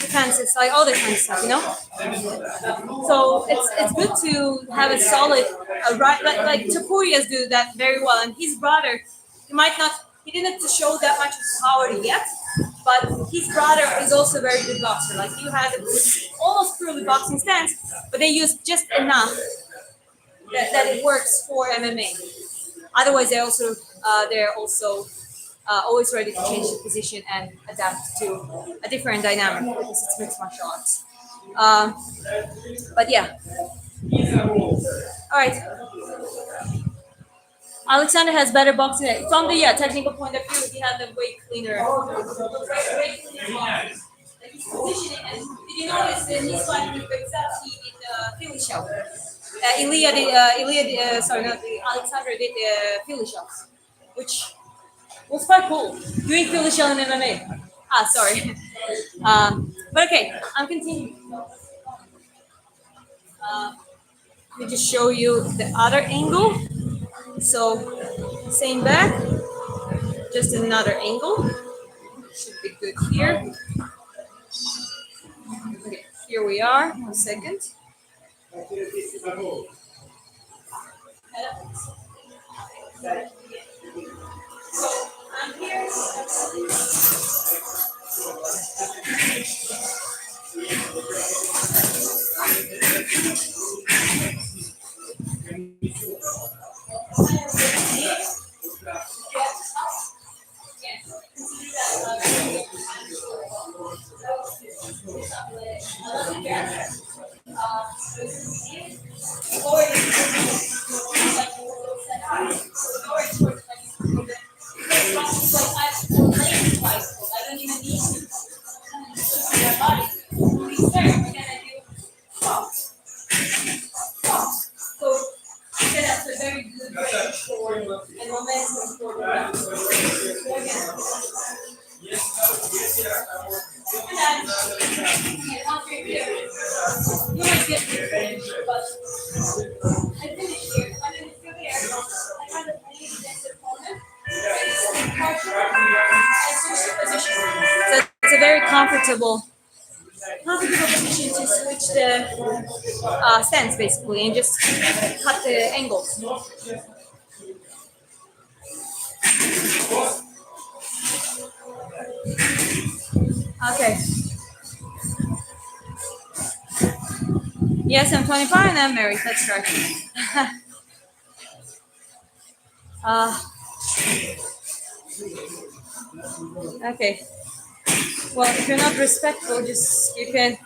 defenses, like all that kind of stuff, you know. So it's good to have a solid, right, like Tapurias do that very well, and his brother, he didn't show that much power yet, but his brother is also a very good boxer. Like you had almost purely boxing stance, but they use just enough that it works for MMA. Otherwise, they're also always ready to change the position and adapt to a different dynamic because it's mixed martial arts. Um, but yeah, all right. Alexander has better boxing from the technical point of view. He had the way cleaner, way cleaner boxing. Like his positioning. And did you notice in his fight with Bexati in the Philly show? Sorry, not Alexander did the Philly shows, which was quite cool. Doing Philly show in MMA. Ah, sorry. But okay, I'm continuing. Let me just show you the other angle. So, same back, just another angle. Should be good here. Okay, here we are. 1 second. So, I'm here. I don't even need to. My body. So that's a very good range for and momentum for the round. And then after here, you might get the but I finish here. I mean, it's still here. I kind of leave this opponent. I switch the position. So it's a very comfortable position to switch the stance basically and just cut the angles. Okay. Yes, I'm 25 and I'm married. That's right. Okay. Well, if you're not respectful, you can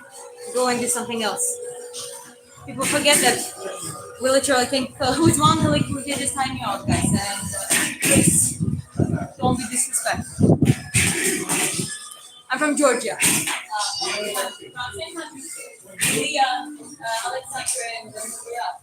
go and do something else. People forget that we literally think, who's one who like we did this time out, guys, and please don't be disrespectful. I'm from Georgia. Leah, Alexandra, and yeah.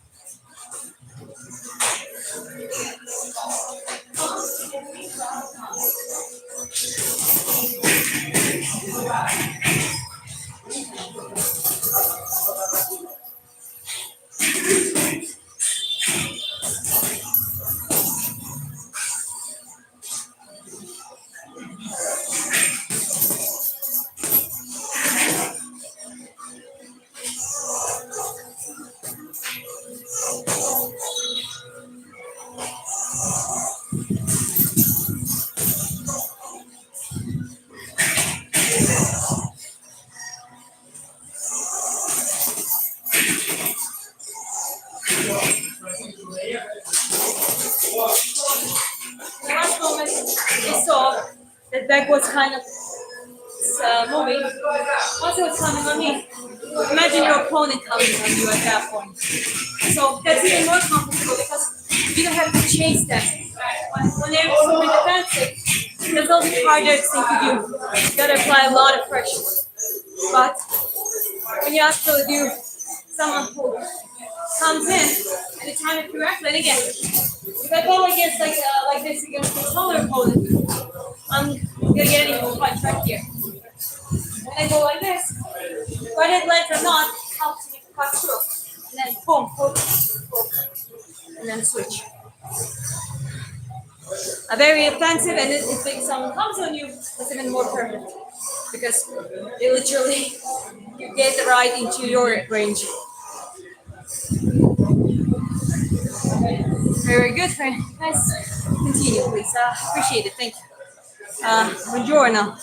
The last moment you saw that back was kind of moving. Once it was coming on me, imagine your opponent coming on you at that point. So that's even more comfortable because you don't have to chase them. When they're super defensive, that's also the hardest thing to do. You gotta apply a lot of pressure. But when you actually do someone who comes in and you time it correctly, and again, if I go against like this against a taller opponent, I'm gonna get an equal punch right here. And I go like this. Whether it lands or not, helps me to cut through. And then boom, boom, boom. And then switch. A very offensive, and if someone comes on you, it's even more perfect. Because it literally, you get right into your range. Very good, friend. Nice. Continue, please. Appreciate it. Thank you. Buongiorno.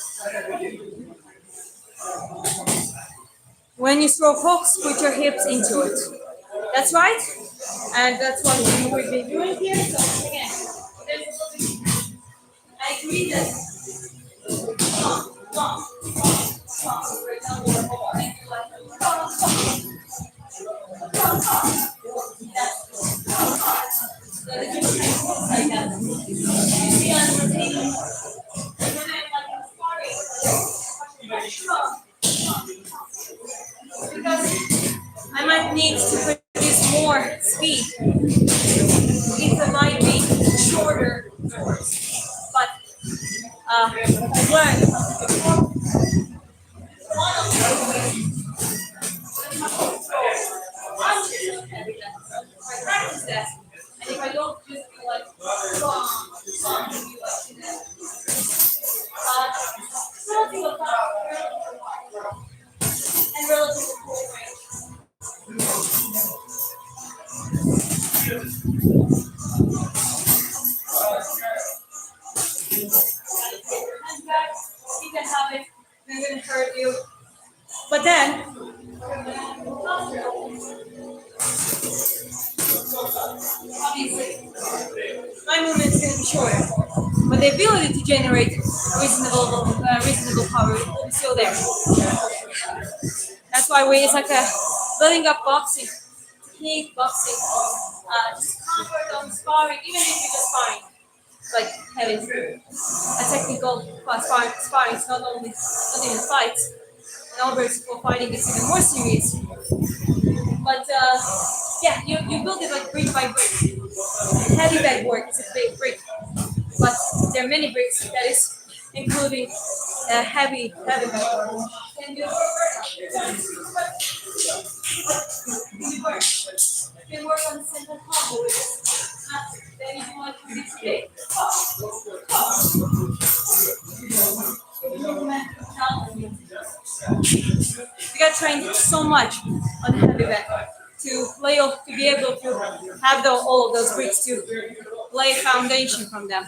When you throw hooks, put your hips into it. That's right. And that's what we've been doing here. So again, I agree that for example, I do like because I might need to produce more speed. It might be shorter course, but I've learned I practice that, and if I don't just be like relative and relative full range. And back, you can have it, they're going to hurt you. But then, obviously, my movement is going to be shorter. But the ability to generate reasonable power will be still there. That's why it's like a building up boxing, technique, boxing, just comfort on sparring, even if you're just sparring. Like having a technical sparring is not in fights. In others for fighting it's even more serious. But yeah, you build it like brick by brick. Heavy bag work is a big brick, but there are many bricks that is including heavy bag work. And you can work on simple combo with it. Then you want to do today. You got trained so much on heavy bag to be able to have all of those bricks to lay a foundation from them.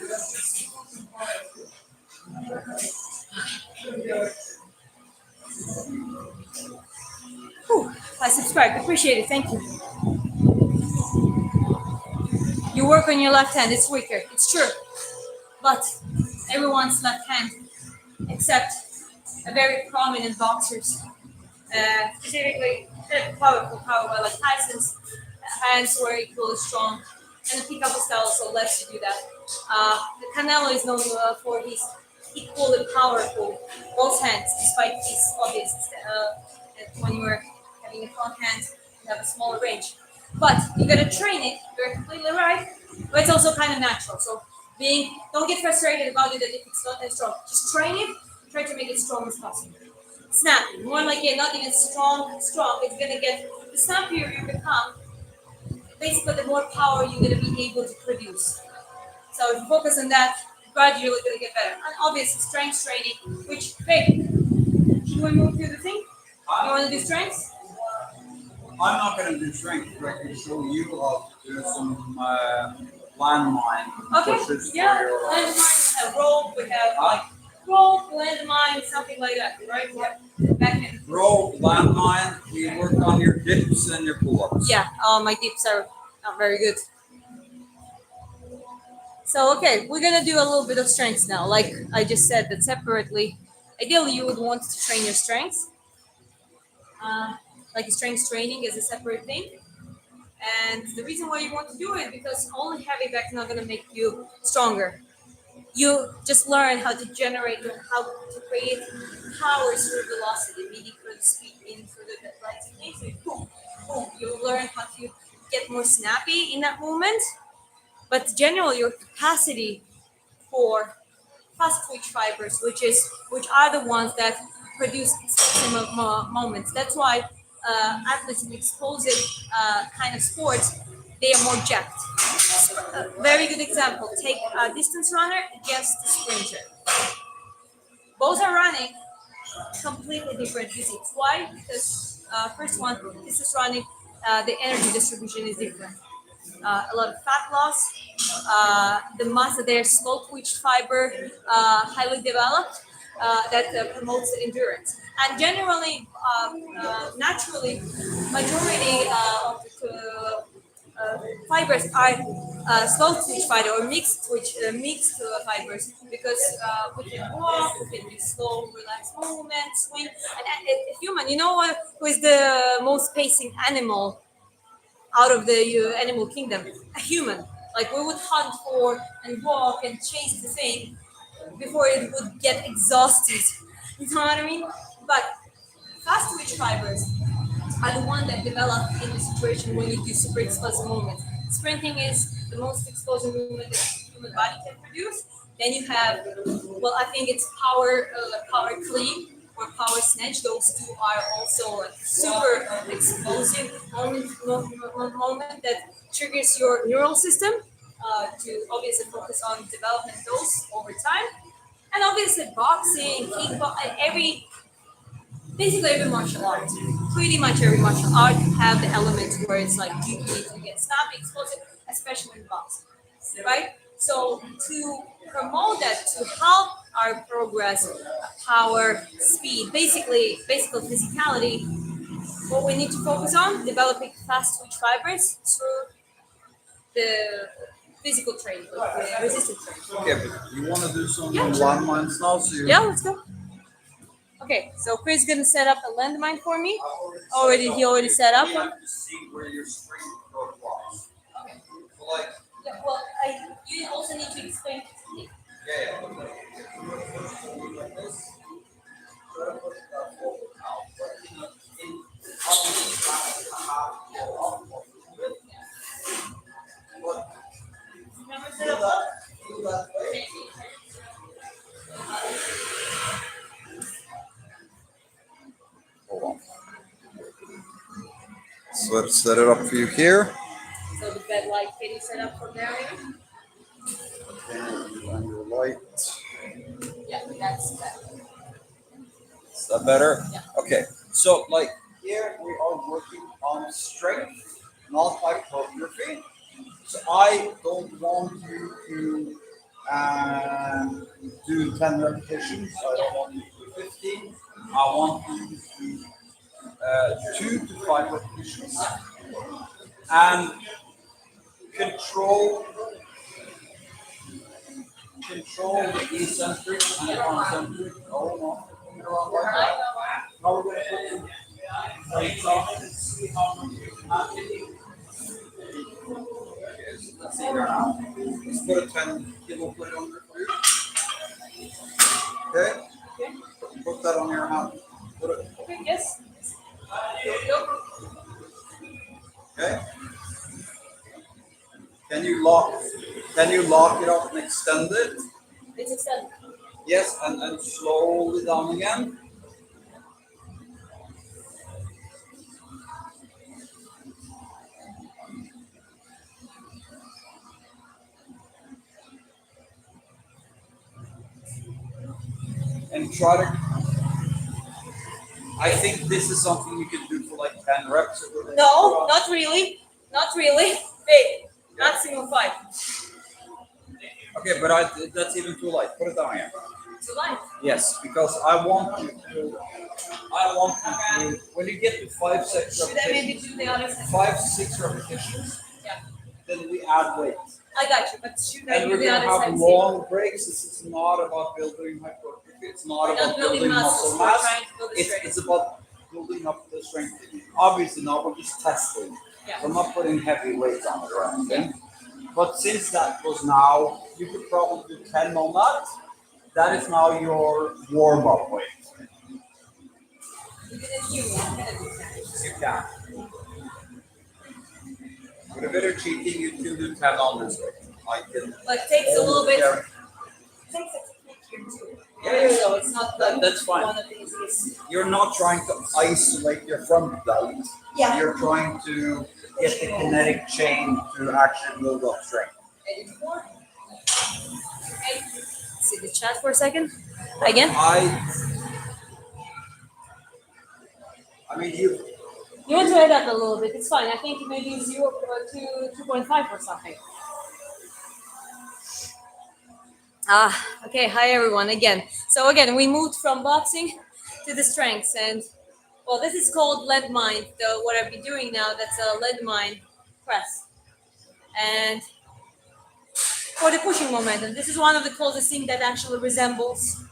Whew, I subscribed. Appreciate it. Thank you. You work on your left hand. It's weaker. It's true. But everyone's left hand, except a very prominent boxers, specifically powerful like Tyson's hands were equally strong, and the pickup style also lets you do that. The Canelo is known for his equally powerful both hands, despite his obvious that when you're having a front hand, you have a smaller range. But you gotta train it. You're completely right, but it's also kind of natural. So don't get frustrated about it that if it's not as strong. Just train it. Try to make it strong as possible. Snappy, more like not even strong. It's gonna get the snappier you become. Basically, the more power you're gonna be able to produce. So if you focus on that, gradually you're gonna get better. And obviously, strength training. Which, hey, should we move to the thing? You want to do strength? I'm not going to do strength, but I can show you how to do some landmine pushes. Yeah, landmine, we have rope, we have rope, landmine, something like that, right? Back in. Rope, landmine, we work on your dips and your pull-ups. Yeah, my dips are not very good. So, okay, we're going to do a little bit of strength now. Like I just said, that separately, ideally you would want to train your strengths. Like strength training is a separate thing. And the reason why you want to do it because only heavy back is not going to make you stronger. You just learn how to generate and how to create power through velocity, meaning through the speed, meaning through the right technique. So boom, boom. You learn how to get more snappy in that movement. But generally, your capacity for fast twitch fibers, which are the ones that produce explosive moments. That's why athletes in explosive kind of sports, they are more jacked. A very good example, take a distance runner against a sprinter. Both are running completely different physiques. Why? Because first one, distance running, the energy distribution is different. A lot of fat loss, the muscle there, slow twitch fiber, highly developed, that promotes endurance. And generally, naturally, majority of the fibers are slow twitch fiber or mixed fibers because we can walk, we can do slow, relaxed movement, swing. And a human, you know what? Who is the most pacing animal out of the animal kingdom? A human. Like we would hunt for and walk and chase the thing before it would get exhausted. You know what I mean? But fast twitch fibers are the one that develop in the situation when you do super explosive movements. Sprinting is the most explosive movement that the human body can produce. Then you have, well, I think it's power clean or power snatch. Those two are also like super explosive moment that triggers your neural system to obviously focus on developing those over time. And obviously boxing, kickboxing, basically every martial art, pretty much every martial art have the elements where it's like you need to get snappy, explosive, especially in boxing, right? So to promote that, to help our progress, power, speed, basically physicality, what we need to focus on developing fast twitch fibers through the physical training, like the resistance training. Okay, but you want to do some Yeah. landmines now? So you Yeah, let's go. Okay, so Chris is gonna set up a landmine for me. He already set up one. to see where your string will cross. Okay. So like, Yeah, well, you also need to explain technique. yeah. Like this. Try to put that forward out, but in but do that way. Hold on. So let's set it up for you here. So the bed light, can you set up from there? Maybe? And your light. Yeah, that's better. Is that better? Yeah. Okay. So like here we are working on strength, not hypertrophy. So I don't want you to do 10 repetitions. I don't want you to do 15. I want you to do 2 to 5 repetitions and control the eccentric and the concentric. Oh no. Now we're going to put some weights on it and see how much you can. Okay, so let's see here now. Let's put a 10 kilo plate on there for you. Okay? Put that on your hand. Put it. Okay, yes. Okay? Can you lock it up and extend it? It's extended. Yes, and slowly down again. And try to. I think this is something you can do for like 10 reps. No, not really. Not really. Big. Maximum 5. Okay, but that's even too light. Put it down again. Too light. Yes, because I want you to, when you get to 5, 6 Should I maybe repetitions, do the other side? 5, 6 repetitions, Yeah. then we add weight. I got you, but should I And do we're the going other to side? have long breaks. This is not about building hypertrophy. It's not We're about not building muscles. We're mass. trying to build the strength. It's about building up the strength. Obviously, now we're just testing. Yeah. We're not putting heavy weights on it or anything. But since that was now, you could probably do 10 on that. That is now your warm-up weight. You didn't hear me. You can. With a bit of cheating, you can do 10 on this way. I can. But it takes a little bit. Takes a technique here too. Yeah, Yeah. So it's not like That's fine. one of the easiest. You're not trying to isolate your front delt. Yeah. You're trying to get the kinetic chain to actually build up strength. Edit more. Okay. See the chat for a second. Again. I mean, you. You want to add up a little bit. It's fine. I think maybe 0 to 2.5 or something. Okay. Hi everyone again. So again, we moved from boxing to the strengths, and well, this is called landmine. What I'll be doing now, that's a landmine press, and for the pushing momentum, this is one of the closest things that actually resembles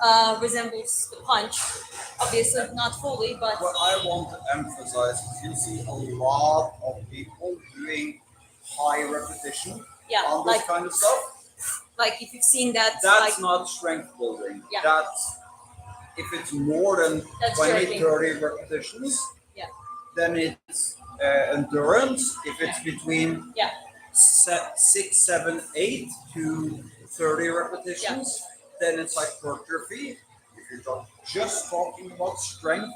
the punch. Obviously, not fully, but What I want to emphasize is you see a lot of people doing high repetition yeah, on this like kind of stuff. if you've seen that, That's like not strength building. Yeah. That's if it's more than That's 20, jerking. 30 repetitions, Yeah. then it's endurance. If it's between Yeah. 6, 7, 8 to 30 repetitions, then it's hypertrophy. If you're just talking about strength,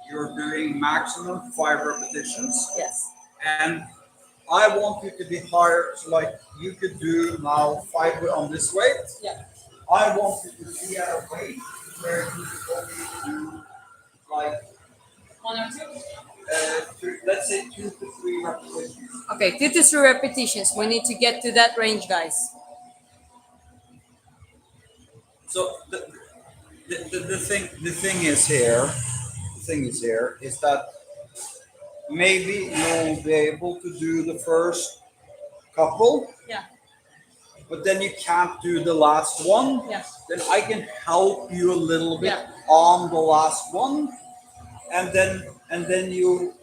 you're doing maximum 5 repetitions. Yes. And I want you to be higher. So like you could do now 5 on this weight. Yeah. I want you to be at a weight where you could only do like 1 or 2. let's say 2 to 3 repetitions. Okay, 2 to 3 repetitions. We need to get to that range, guys. So the thing is here is that maybe you'll be able to do the first couple, Yeah. but then you can't do the last one. Yeah. Then I can help you a little bit Yeah. on the last one, and then you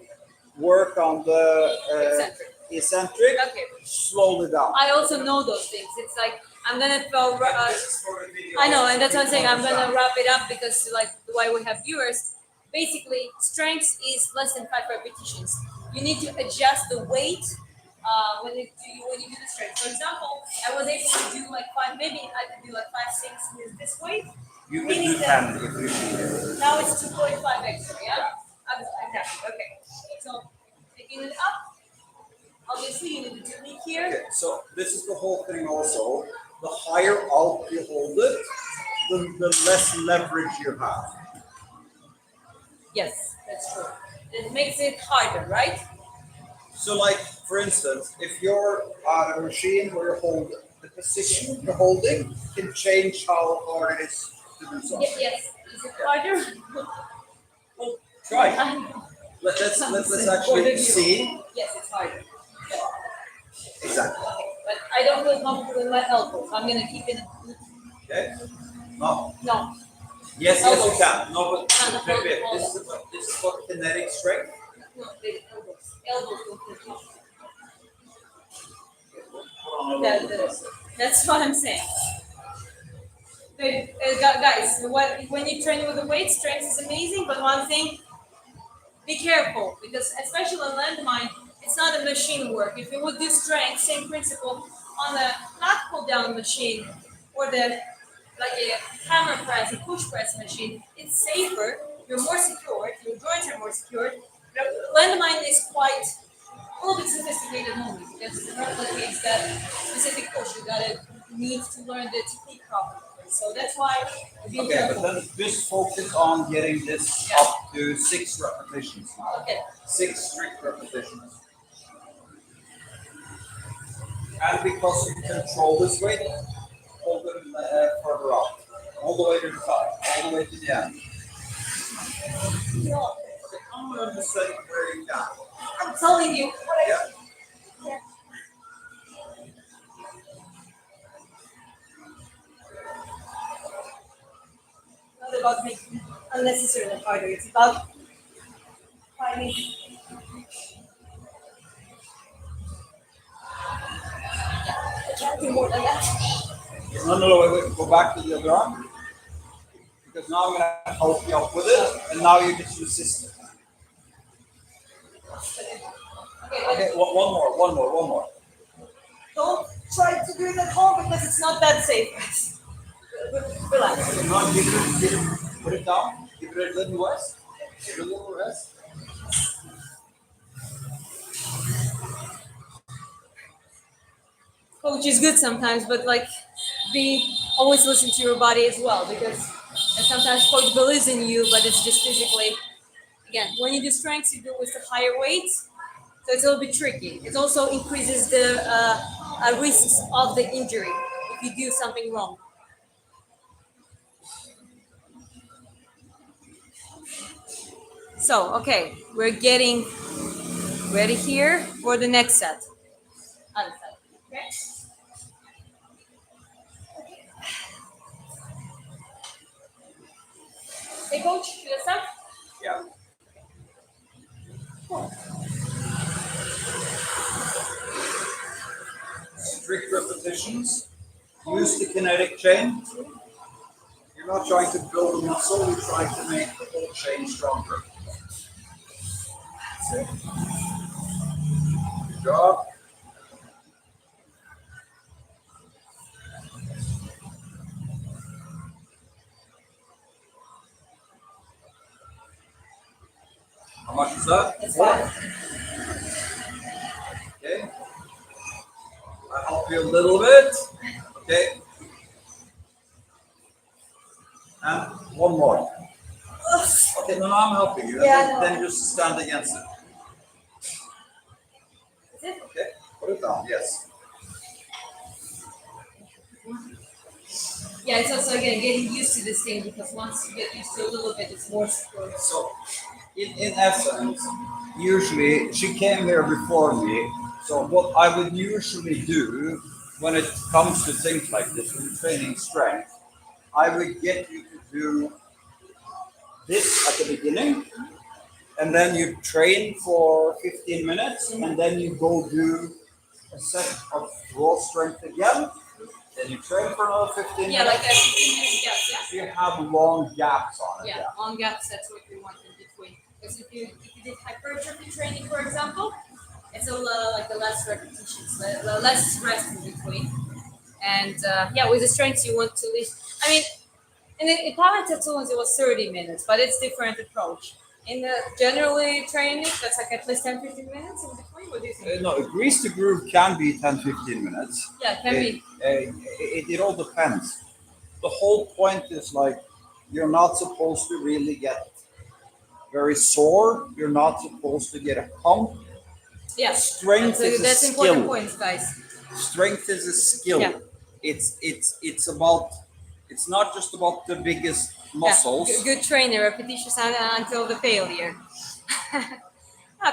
work on the eccentric Okay. slowly down. I also know those things. It's like I'm gonna throw. This is for the video. I know, and that's what I'm saying. I'm gonna wrap it up because, like, the way we have viewers, basically, strength is less than 5 repetitions. You need to adjust the weight when you do the strength. For example, I was able to do like 5. Maybe I could do like 5, 6 with this weight. You can Meaning do that 10 if you need it. now it's 2.5 extra. Yeah. Exactly. Okay. So taking it up. Obviously, you need to delete here. Okay, so this is the whole thing also. The higher out you hold it, the less leverage you have. Yes, that's true. It makes it harder, right? So like, for instance, if you're on a machine where you're holding, the position you're holding can change how hard it is to do something. Yes. Is it harder? Well, try. Let's actually see. Yes, it's harder. Yeah. Exactly. Okay, but I don't feel comfortable with my elbows. I'm gonna keep it. Okay? No. No. Yes, Elbows. you can. No, but No, wait, wait. This is what kinetic strength. No, the elbows. Elbows don't feel comfortable. That's what I'm saying. Guys, when you train with the weight, strength is amazing, but one thing, be careful, because especially on landmine, it's not a machine work. If you would do strength, same principle on a not pull down machine or the like a hammer press, a push press machine, it's safer. You're more secured. Your joints are more secured. Landmine is quite a little bit sophisticated only because it replicates that specific push. You gotta need to learn the technique properly. So that's why be Okay, careful. but then just focus on getting this up to 6 repetitions now. Okay. 6 strict repetitions. And because you control this weight, hold them further up. All the way to the top, all the way to the end. Okay, I'm going to say where you can. I'm telling you. Yeah. Not about making unnecessarily harder. It's about finding. I can't do more than that. No, wait. Go back to the other arm. Because now I'm going to help you up with it, and now you just resist it. Okay, one more. Don't try to do it at home because it's not that safe. Relax. Come on, give it, put it down. Give it a little rest. Give it a little rest. Coach is good sometimes, but like be always listen to your body as well because sometimes coach believes in you, but it's just physically. Again, when you do strengths, you do with the higher weights, so it's a little bit tricky. It also increases the risks of the injury if you do something wrong. So, okay, we're getting ready here for the next set. Other set. Okay. Hey, coach, you got some? Yeah. Cool. Strict repetitions. Use the kinetic chain. You're not trying to build a muscle, you're trying to make the whole chain stronger. That's it. Good job. How much is that? That's fine. Okay. I'll help you a little bit. Okay. And one more. Okay, no, I'm helping you. Yeah, Then just stand against it. Is it? Okay, put it down. Yes. Yeah, it's also again getting used to this thing because once you get used to a little bit, it's more secure. So, in essence, usually she came here before me. So, what I would usually do when it comes to things like this, when training strength, I would get you to do this at the beginning, and then you train for 15 minutes, and then you go do a set of raw strength again. Then you train for another 15 Yeah, like minutes. a 15-minute gaps, yeah. So you have long gaps on it. Yeah, long gaps, that's what we want in between. Because if you did hypertrophy training, for example, it's a like the less repetitions, the less rest in between. And yeah, with the strengths, you want to least. I mean, in power tattoos, it was 30 minutes, but it's different approach. In the generally training, that's like at least 10-15 minutes in between. What do you think? No, grease to groove can be 10-15 minutes. Yeah, it can be. It all depends. The whole point is like you're not supposed to really get very sore. You're not supposed to get a pump. Yeah, Strength is a that's skill. important points, guys. Strength is a skill. Yeah. It's about. It's not just about the biggest muscles. Yeah, good trainer, repetitious until the failure.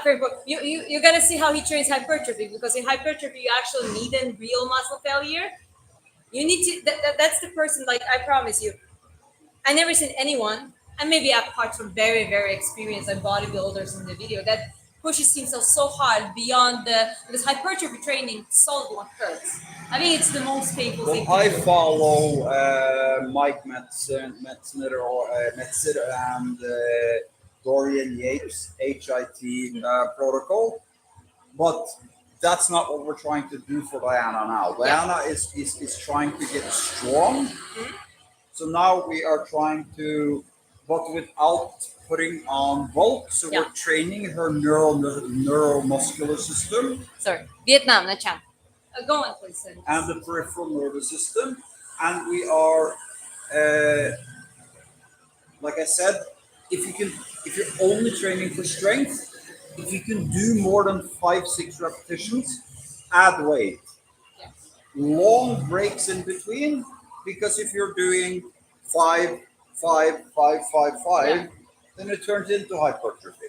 Very good. You gotta see how he trains hypertrophy because in hypertrophy you actually need a real muscle failure. You need to. That's the person. Like I promise you, I never seen anyone, and maybe apart from very experienced like bodybuilders in the video that pushes himself so hard beyond the because hypertrophy training solid one hurts. I think it's the most painful thing. Well, I to do. follow Mike Metzner and Dorian Yates HIT protocol, but that's not what we're trying to do for Diana now. Diana is trying to get strong. So now we are trying to, but without putting on bulk. So we're training her neuromuscular system. Sorry, Vietnam, na chan. Go on, please. And the peripheral nervous system. And we are, like I said, if you're only training for strength, if you can do more than 5-6 repetitions, add weight. Yeah. Long breaks in between, because if you're doing 5, 5, 5, 5, 5, then it turns into hypertrophy.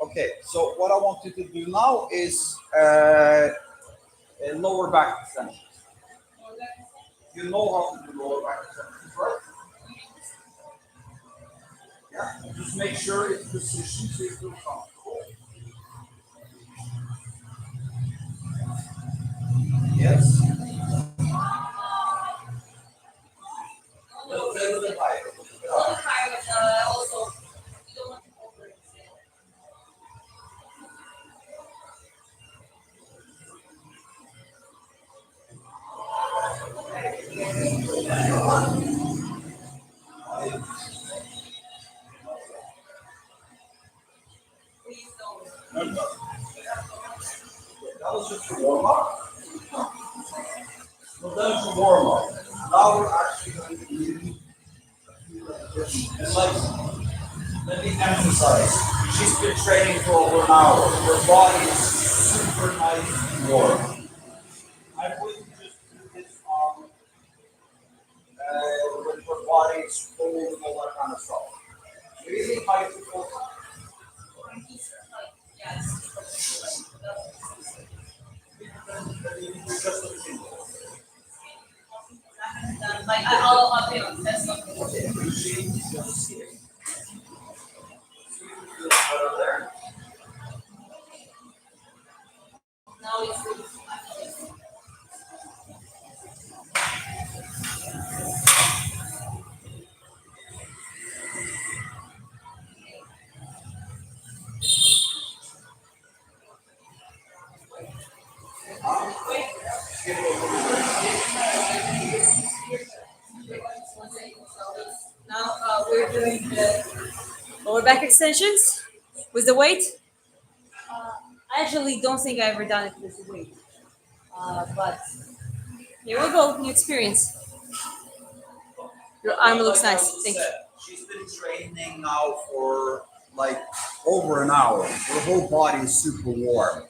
Okay, so what I want you to do now is lower back extensions. You know how to do lower back extensions, right? Yeah, just make sure it's positioned so you feel comfortable. Yes. A little bit higher. A little higher, but also you don't want to overextend. That was just a warm up. So that's a warm up. Now we're actually going to do and let me emphasize. She's been training for over an hour. Her body is super nice and warm. I wouldn't just do this with her body is cold and all that kind of stuff. Really high to focus. Like I'll update on this one. Now it's now we're doing the lower back extensions with the weight. I actually don't think I've ever done it with the weight, but here we go, new experience. Your arm looks Like I nice. Thank you. said, she's been training now for like over an hour. Her whole body is super warm.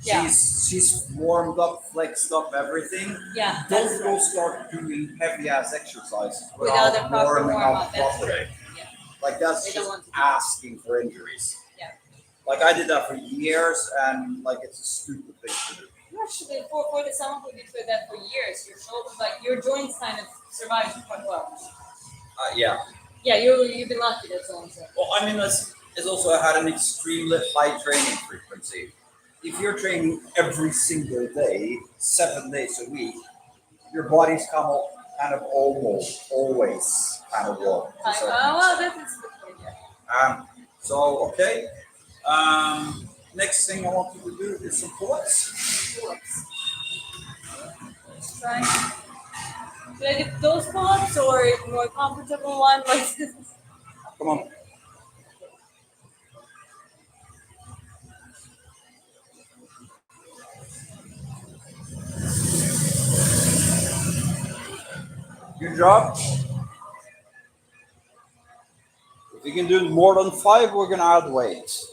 Yeah. She's warmed up, flexed up, everything. Yeah, Don't that's go right. start doing heavy ass exercises Without without a proper warming warm up up. That's properly. right. Yeah. Like that's We don't just want to do asking for injuries. Yeah. Like I did that for years, and like it's a stupid thing to do. You actually, for the someone who did that for years, your shoulders, like your joints, kind of survived quite well. Yeah. Yeah, you've been lucky. That's all I'm saying. Well, I mean, it's also had an extremely high training frequency. If you're training every single day, 7 days a week, your body's kind of almost always kind of warm. to a certain Well, extent. that is the point. Yeah. So okay. Next thing I want you to do is some pull-ups. Pull-ups. Let's try. Should I do those pull-ups or a more comfortable one like this? Come on. Good job. If you can do more than 5, we're gonna add weight.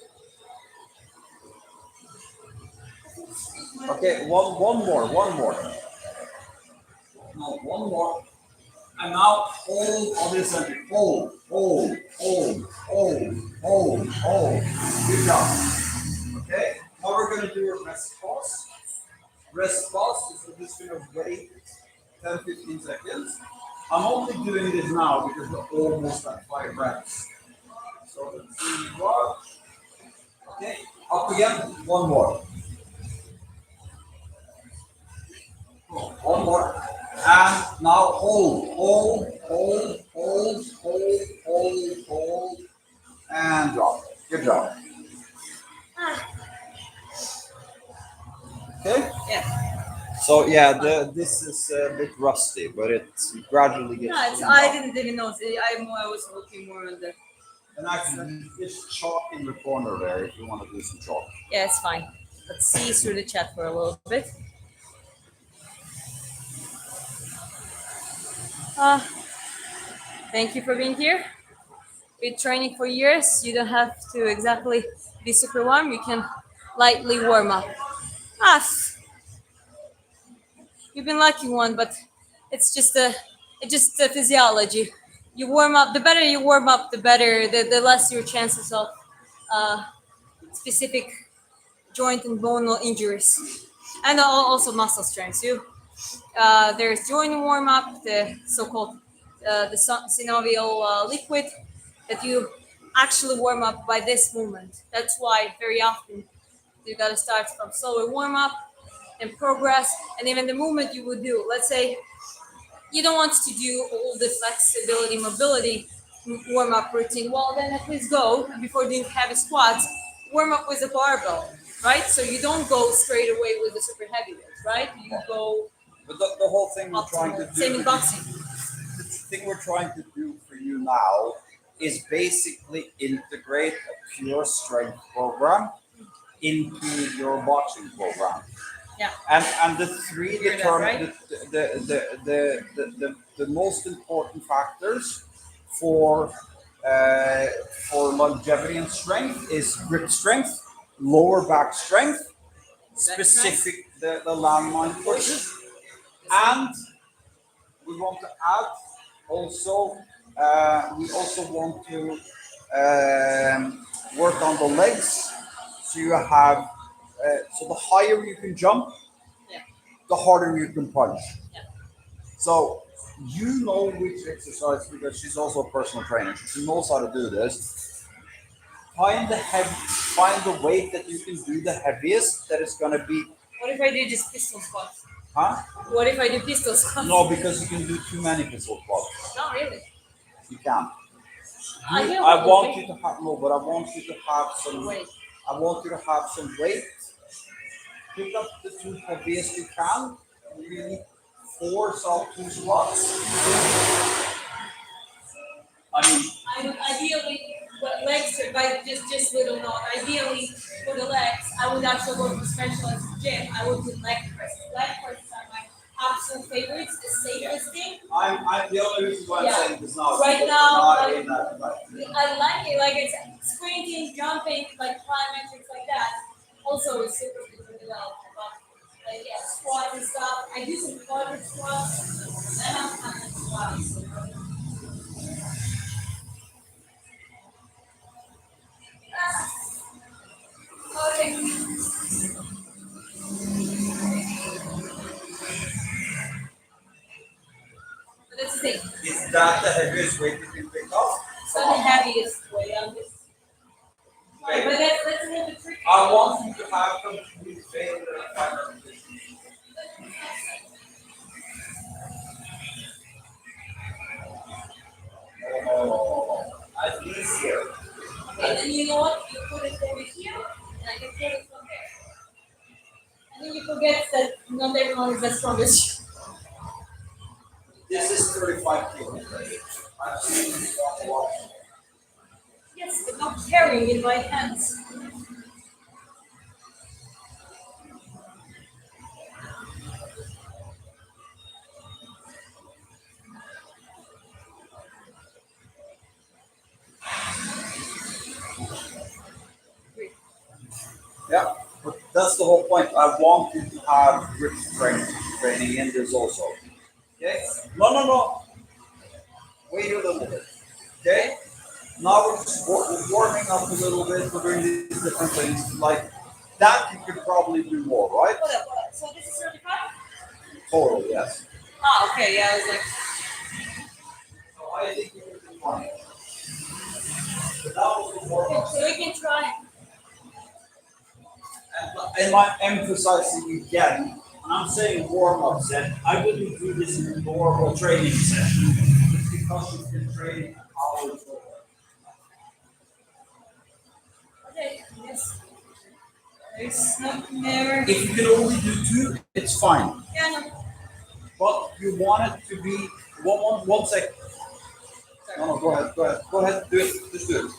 Okay, one more. No, one more. And now hold on this end. Hold. Good job. Okay, now we're gonna do a rest pause. Rest pause is we're just gonna wait 10-15 seconds. I'm only doing this now because we're almost at 5 reps. So let's see what. Okay, up again, one more. One more. And now hold, and drop. Good job. Okay? Yeah. So yeah, this is a bit rusty, but it gradually gets. No, I didn't even know. I was looking more on the. And actually, there's chalk in the corner there if you want to do some chalk. Yeah, it's fine. Let's see through the chat for a little bit. Thank you for being here. Been training for years. You don't have to exactly be super warm. You can lightly warm up. You've been lucky one, but it's just the physiology. You warm up. The better you warm up, the better. The less your chances of specific joint and bone injuries, and also muscle strength too. There's joint warm up, the so-called the synovial liquid that you actually warm up by this movement. That's why very often you gotta start from slower warm up and progress, and even the movement you would do. Let's say you don't want to do all the flexibility, mobility warm up routine. Well, then at least go before doing heavy squats. Warm up with a barbell, right? So you don't go straight away with the super heavy weights, right? You go. But the whole thing we're trying to do. Same in boxing. The thing we're trying to do for you now is basically integrate a pure strength program into your boxing program. Yeah. And the three Hear that, determine right? the most important factors for longevity and strength is grip strength, lower back strength, specific the landmine forces, and we want to add also we also want to work on the legs, so you have so the higher you can jump, Yeah. the harder you can punch. Yeah. So you know which exercise, because she's also a personal trainer. She knows how to do this. Find the weight that you can do the heaviest. That is gonna be. What if I do just pistol squats? Huh? What if I do pistol squats? No, because you can do too many pistol squats. Not really. You can't. I Want you to have no, but I want you to have some weight. I want you to have some weight. Pick up the two heaviest you can. Really force out two squats. I mean, I would ideally, but legs are by just little note. Ideally, for the legs, I would actually go to specialist gym. I would do leg presses. Leg presses are my absolute favorites, the safest thing. I'm the only reason why I'm saying this now. Right now, I I like it. Like it's sprinting, jumping, like plyometrics like that. Also, it's super good for development. But like yeah, squats and stuff. I do some quadruped squats. Then I'm kind of squats. Okay. But that's the thing. Is that the heaviest weight you can pick up? It's not the heaviest way. I'm just. But that's a little bit tricky. I want you to have complete failure at final position. Oh, at least here. Okay, then you know what? You put it over here, and I can put it from there. And then you forget that not everyone is as strong as you. This is 35 kilos. I've seen this one a lot. Yes, but not carrying in my hands. Yeah, but that's the whole point. I want you to have grip strength training in this also. Okay? No. Wait a little bit. Okay? Now we're just warming up a little bit. We're doing these different things. Like that, you could probably do more, right? Hold up. So this is 35? Totally, yes. Oh, okay. Yeah, I was like. So I think you can do fine. But that was the warm up. So we can try. And I'm emphasizing again, and I'm saying warm up set, I wouldn't do this in a normal training session. It's because you've been training hours over. Okay, yes. There's nothing there. If you can only do two, it's fine. Yeah, no. But you want it to be one second. No, go ahead, do it, just do it.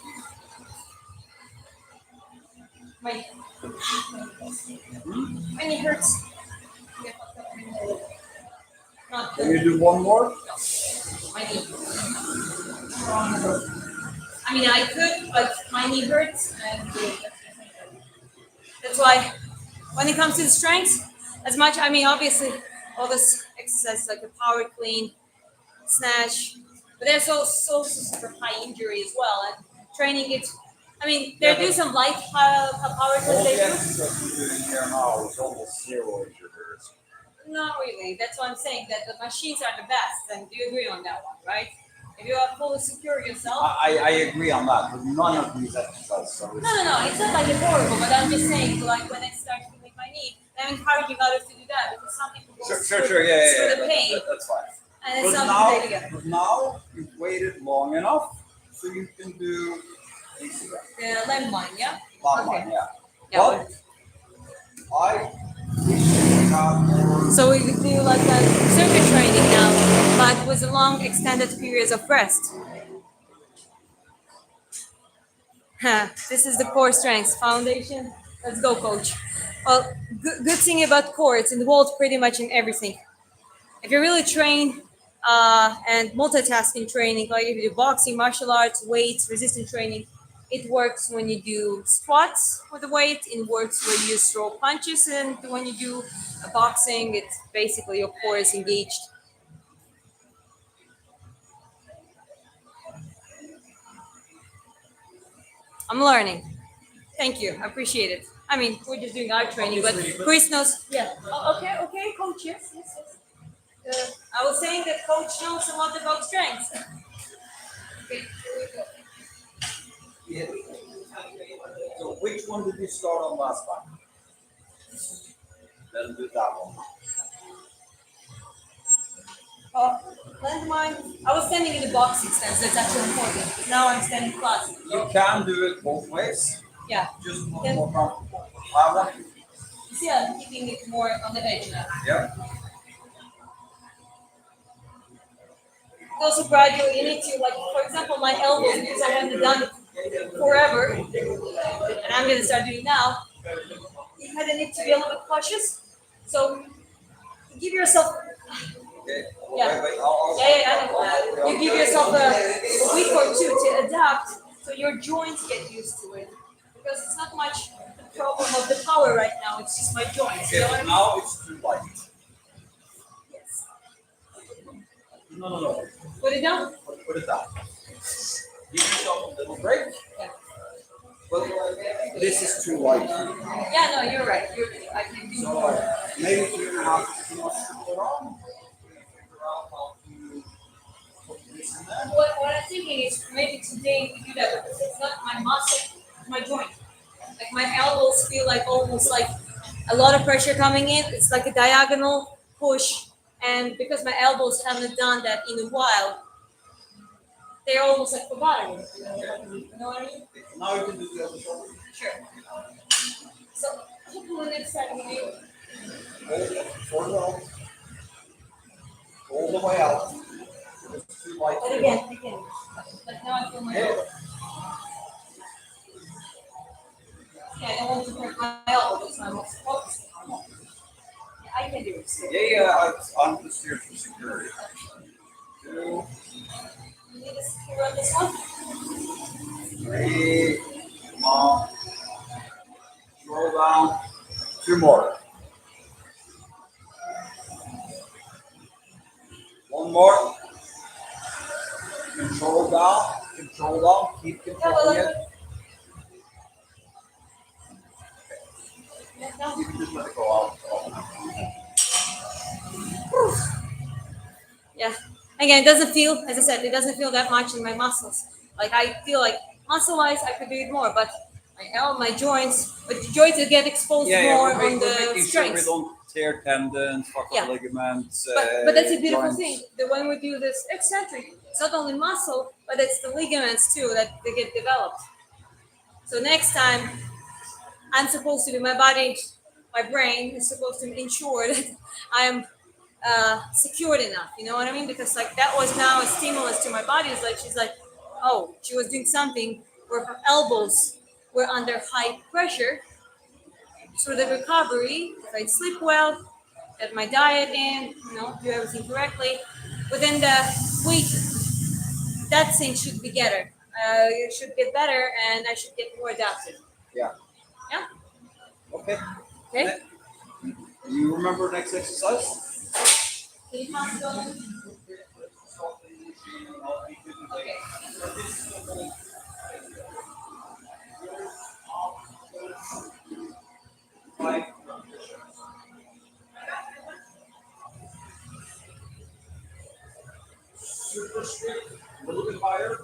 My knee hurts. Not Can you do one more? my knee. I mean, I could, but my knee hurts, and that's why when it comes to the strength, as much, I mean, obviously, all this exercise like the power clean, snatch, but there's also super high injury as well, and training it. I mean, there do some light power All clean the they do. exercise you're doing here now is almost zero injury risk. Not really. That's why I'm saying that the machines are the best, and do you agree on that one, right? If you are fully secure yourself. I agree on that, but none of these exercises are No. It's not like it's horrible, but I'm just saying, like when I start to make my knee, I'm encouraging others to do that because some people go Sure, yeah. through the pain, That's fine. and it's But not the idea. now you've waited long enough, so you can do The landmine, yeah. landmine, yeah. Yeah. But I wish you have more. So we could do like a circuit training now, but with long extended periods of rest. This is the core strength foundation, Let's go, coach. Well, good thing about core, it's involved pretty much in everything. If you're really trained and multitasking training, like if you do boxing, martial arts, weights, resistance training, it works when you do squats with the weight. It works when you throw punches, and when you do boxing, it's basically your core is engaged. I'm learning. Thank you. I appreciate it. I mean, we're just doing our training, but Chris knows. Yeah. Oh, okay, okay, coach. Yes, yes, yes. I was saying that coach knows a lot about strength. Okay, here we go. Yeah. So which one did you start on last time? Then do that one. Landmine. I was standing in the boxing stance. That's actually important. Now I'm standing flat. You can do it both ways. Yeah. Just more Then, comfortable. I want you. you see, I'm keeping it more on the edge now. Yeah. Also, gradually, you need to, like, for example, my elbows, because I haven't done it forever, and I'm going to start doing it now. You kind of need to be a little bit cautious. So, give yourself. Okay. Yeah. Wait, Yeah, I know. You give yourself a week or two to adapt so your joints get used to it. Because it's not much the problem of the power right now, it's just my joints. You know what I Okay, mean? now it's too light. Yes. No. Put it down? Put it down. Give yourself a little break. Yeah. But this is too light. Yeah, no, you're right. I can do more. So maybe 3.5 too much to put on. Figure out how to put this in there. What I'm thinking is maybe today we do that because it's not my muscle, it's my joint. Like my elbows feel like almost like a lot of pressure coming in. It's like a diagonal push. And because my elbows haven't done that in a while, they're almost like forgotten. You know what I mean? Now you can do the other shoulder. Sure. So hopefully next time we do. Hold on. All the way out. It's too light. But again. Like now I feel my elbow. Yeah, I don't want to hurt my elbow, so I'm focusing on it. Yeah, I can do it still. Yeah, I'm just here for security. Two, You need to secure on this one? 3, come on. Roll down. 2 more. 1 more. Control down, keep Yeah, controlling it. no. You can just let it go out. Yeah. Again, it doesn't feel, as I said, it doesn't feel that much in my muscles. Like I feel like muscle-wise, I could do it more, but my joints, but the joints that get exposed more we're on the making sure we strengths. don't tear tendons, fuck Yeah. up ligaments. But that's a beautiful joints. thing. That when we do this eccentric, it's not only muscle, but it's the ligaments too that they get developed. So next time, I'm supposed to do my body, my brain is supposed to ensure that I'm secured enough. You know what I mean? Because like that was now a stimulus to my body. It's like she's like, oh, she was doing something where her elbows were under high pressure. Through the recovery, if I sleep well, get my diet in, do everything correctly, within the week, that thing should be better. It should get better, and I should get more adapted. Yeah. Yeah. Okay. Okay. You remember next exercise? Can you pass it on? Okay. Super strict, a little bit higher.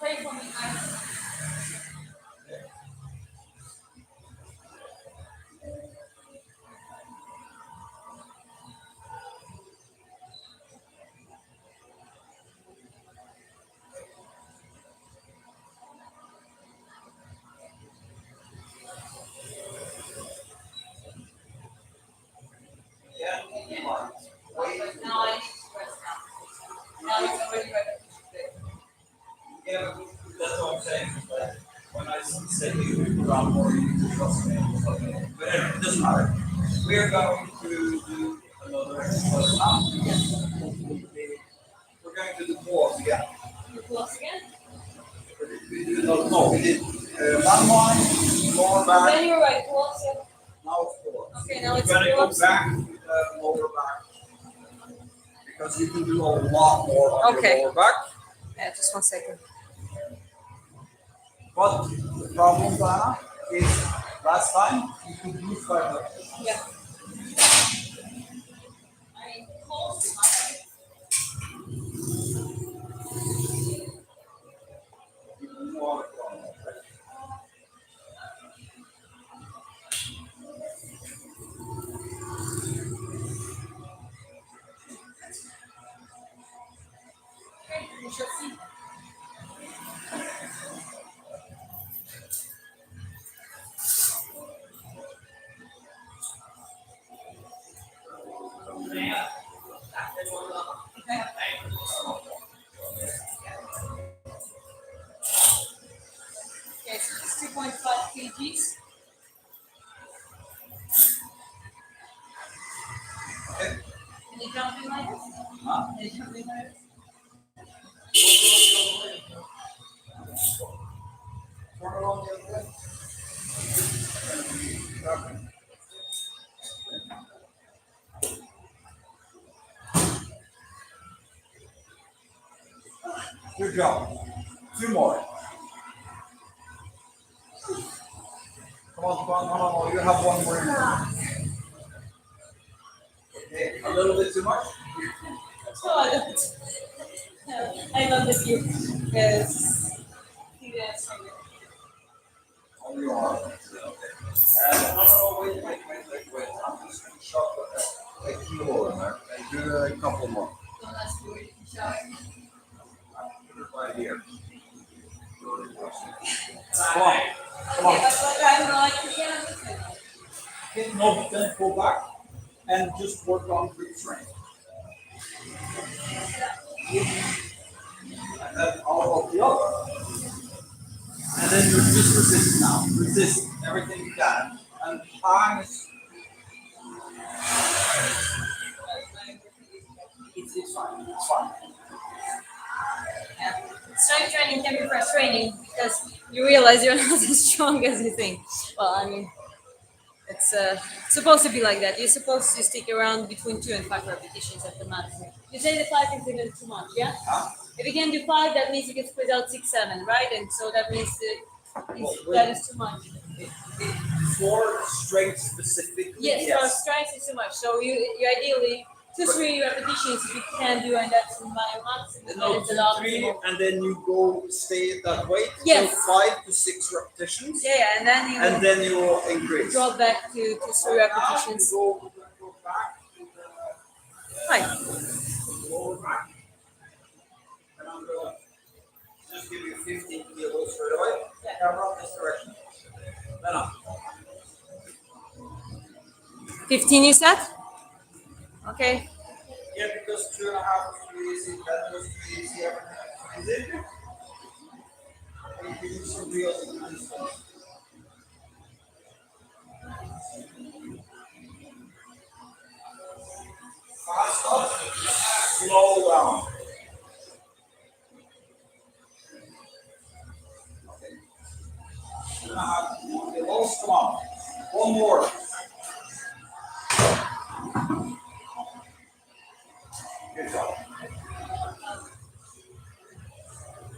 Pray for me. say you put on more, you can trust me. But anyway, it doesn't matter. We are going to do another exercise now. We're going to do pull-ups again. You pull-ups again? We did no, we did landmine, lower back. Then you're right, pull-ups, yeah. Now it's pull-ups. Okay, now it's We're going to go pull-ups. back to the lower back because you can do a lot more on your lower back. Yeah, just 1 second. But the problem, Dana, is last time you could do 5 reps. Yeah. I mean, close. Okay, we shall see. Okay, so it's 2.5 kgs. Okay. Any jumping lines? Huh? Any jumping lines? Turn around the other way. Good job. 2 more. Come on. You have 1 more in there. Okay, a little bit too much? No, I don't. I love this view. Yes. Yes. Oh, you are. Okay. No, wait. I'm just going to shove a kilo in there and do a couple more. Don't ask me where you can shower. Put it right here. Come on. But I'm not. Okay, no, then pull back and just work on grip strength. And then all of the other. And then you just resist now. Resist everything you can. And time is. It's fine. It's fine. Yeah. Strength training can be frustrating because you realize you're not as strong as you think. Well, I mean, it's supposed to be like that. You're supposed to stick around between 2 and 5 repetitions at the max. You say the 5 is even too much, yeah? Huh? If you can do 5, that means you can squeeze out 6, 7, right? And so that means that is too much. For strength specifically, Yes, for strength is too much. So you ideally 2, 3 repetitions if you can do, and that's my maximum. No, That is 2, the 3, optimal. and then you go stay at that weight. Yes. So 5 to 6 repetitions. Yeah, and then You will increase. drop back to 3 repetitions. Go back to Hi. the lower back. And I'm going to just give you 15 kilos straight away. Yeah. Camera this direction. Then up. 15 you said? Okay. Yeah, because 2.5 was too easy, 10 was too easy, everything was too easy. And you can do some real stuff. Fast up, slow down. Okay. 2.5 kilos, come on. 1 more. Good job.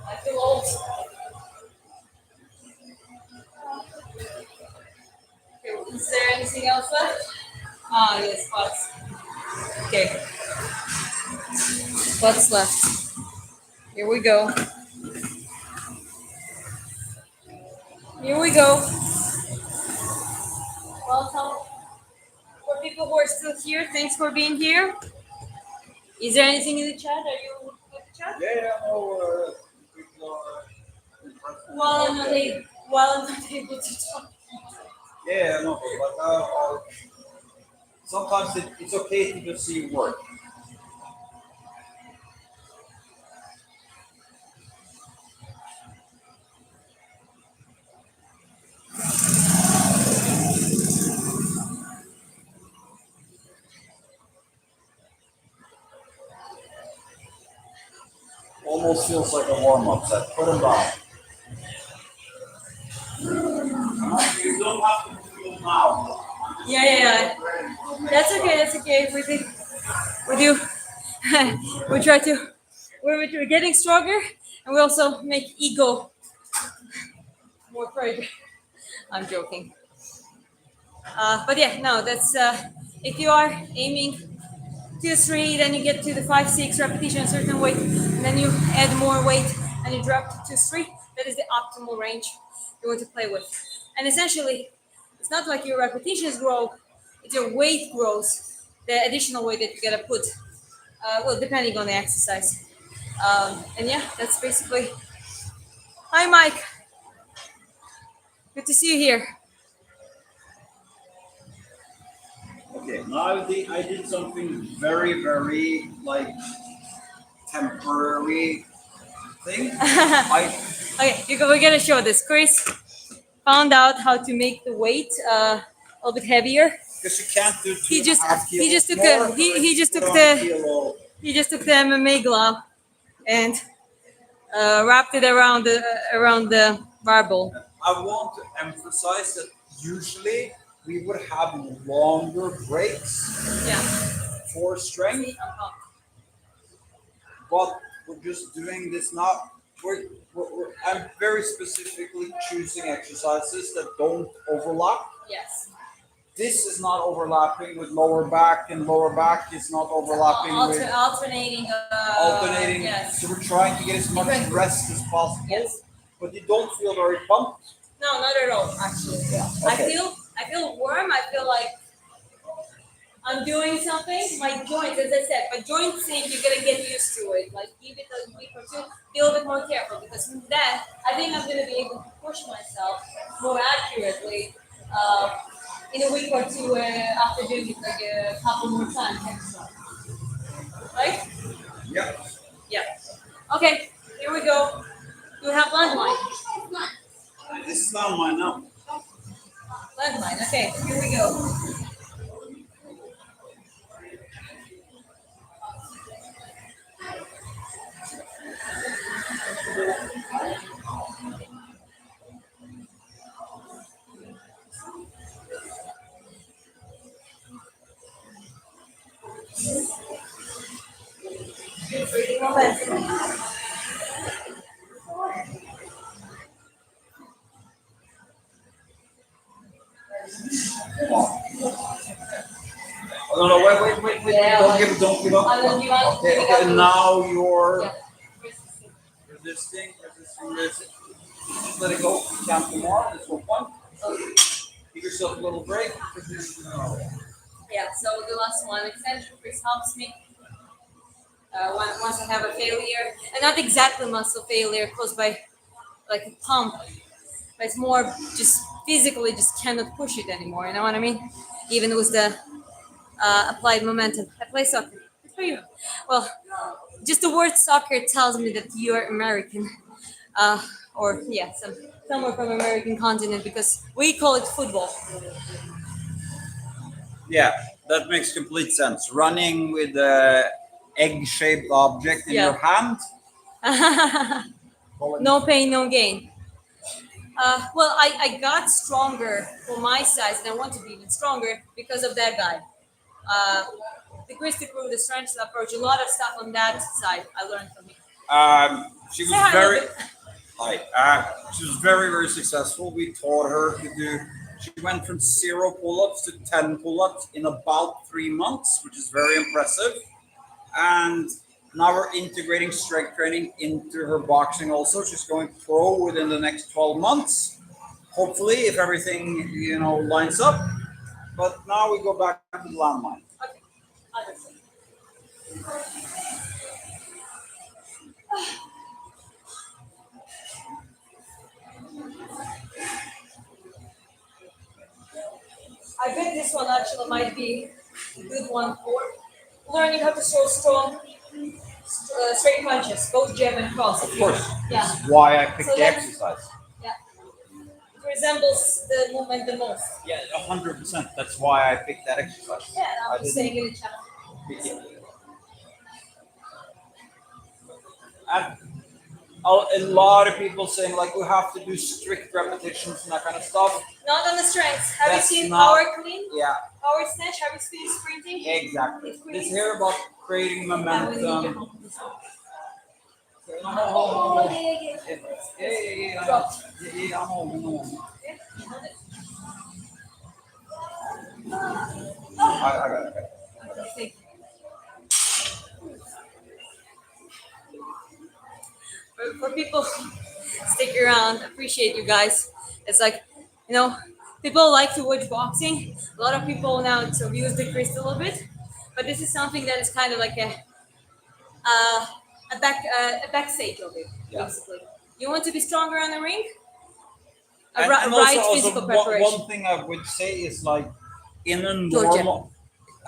I feel old. Okay, is there anything else left? Ah, yes, squats. Okay. What's left? Here we go. Here we go. Welcome. For people who are still here, thanks for being here. Is there anything in the chat? Are you with the chat? Yeah, no, people are While I'm not able to talk. yeah, no, but sometimes it's okay to just see work. almost feels like a warm-up set. Put them down. You don't have to do it now. Yeah. That's okay. That's okay. We do. We try to. We're getting stronger, and we also make ego more pride. I'm joking. But yeah, no, that's if you are aiming 2-3, then you get to the 5-6 repetition a certain weight, and then you add more weight and you drop to 2-3. That is the optimal range you want to play with. And essentially, it's not like your repetitions grow; it's your weight grows. The additional weight that you gotta put, well, depending on the exercise. And yeah, that's basically. Hi, Mike. Good to see you here. Okay, now I did something very, very like temporary thing. We're gonna show this. Chris found out how to make the weight a little bit heavier. Because you can't do He just 2.5 he just took kilos a more, he just put took on a the kilo. he just took the MMA glove and wrapped it around the barbell. I want to emphasize that usually we would have longer breaks Yeah. for strength, See, I'm pumped. but we're just doing this now. I'm very specifically choosing exercises that don't overlap. Yes. This is not overlapping with lower back, and lower back is not overlapping with Alternating. alternating. Yes. So we're trying to get as much Different. rest as possible, Yes. but you don't feel very pumped. No, not at all. Actually. Yeah. Okay. I feel warm. I feel like I'm doing something. My joints, as I said, my joint thing, you're gonna get used to it. Like give it a week or two. Be a little bit more careful because then I think I'm gonna be able to push myself more accurately in a week or two after doing it like a couple more times extra. Right? Yeah. Yeah. Okay. Here we go. Do we have landmine? This is not mine now. Landmine. Okay. Here we go. Oh, no, wait. Yeah. Don't give up. Okay, and now you're resisting. Just let it go. Count tomorrow. This will fun. Give yourself a little break. Yeah, so the last one, extension Chris helps me. Once I have a failure, and not exactly muscle failure caused by like a pump, but it's more just physically just cannot push it anymore. You know what I mean? Even with the applied momentum. I play soccer. Good for you. Well, just the word soccer tells me that you're American, or yeah, somewhere from American continent because we call it football. Yeah, that makes complete sense. Running with the egg-shaped object in Yeah. your hand. No pain, no gain. Well, I got stronger for my size, and I want to be even stronger because of that guy. The Christy crew, the strength approach, a lot of stuff on that side I learned from him. She was Say hi, very. Robert. She was very, very successful. We taught her to do. She went from 0 pull-ups to 10 pull-ups in about 3 months, which is very impressive. And now we're integrating strength training into her boxing also. She's going pro within the next 12 months. Hopefully, if everything lines up. But now we go back to the landmine. Okay, understood. I bet this one actually might be a good one for learning how to throw strong, straight punches, both jab and cross. Of course. Yeah. This is why I picked So the let's- exercise. Yeah. It resembles the movement the most. Yeah, 100%. That's why I picked that exercise. Yeah, I I'm just didn't saying in the chat. pick it. And a lot of people saying like we have to do strict repetitions and that kind of stuff. Not on the strengths. Have That's you seen not- power clean? Yeah, Power snatch? Have you seen sprinting? exactly. It This creates- here about creating Yeah, we need your momentum. help with this one. Oh, Yeah. yeah, Drop. yeah, I'm holding on. Yeah, hold it. I got it. Okay, thank you. For people stick around, appreciate you guys. It's like, people like to watch boxing. A lot of people now to abuse the crystal a little bit, but this is something that is kind of like a backstage of it, Yeah. basically. You want to be stronger on the ring? And Right also physical one preparation. thing I would say is like in a Georgia. normal,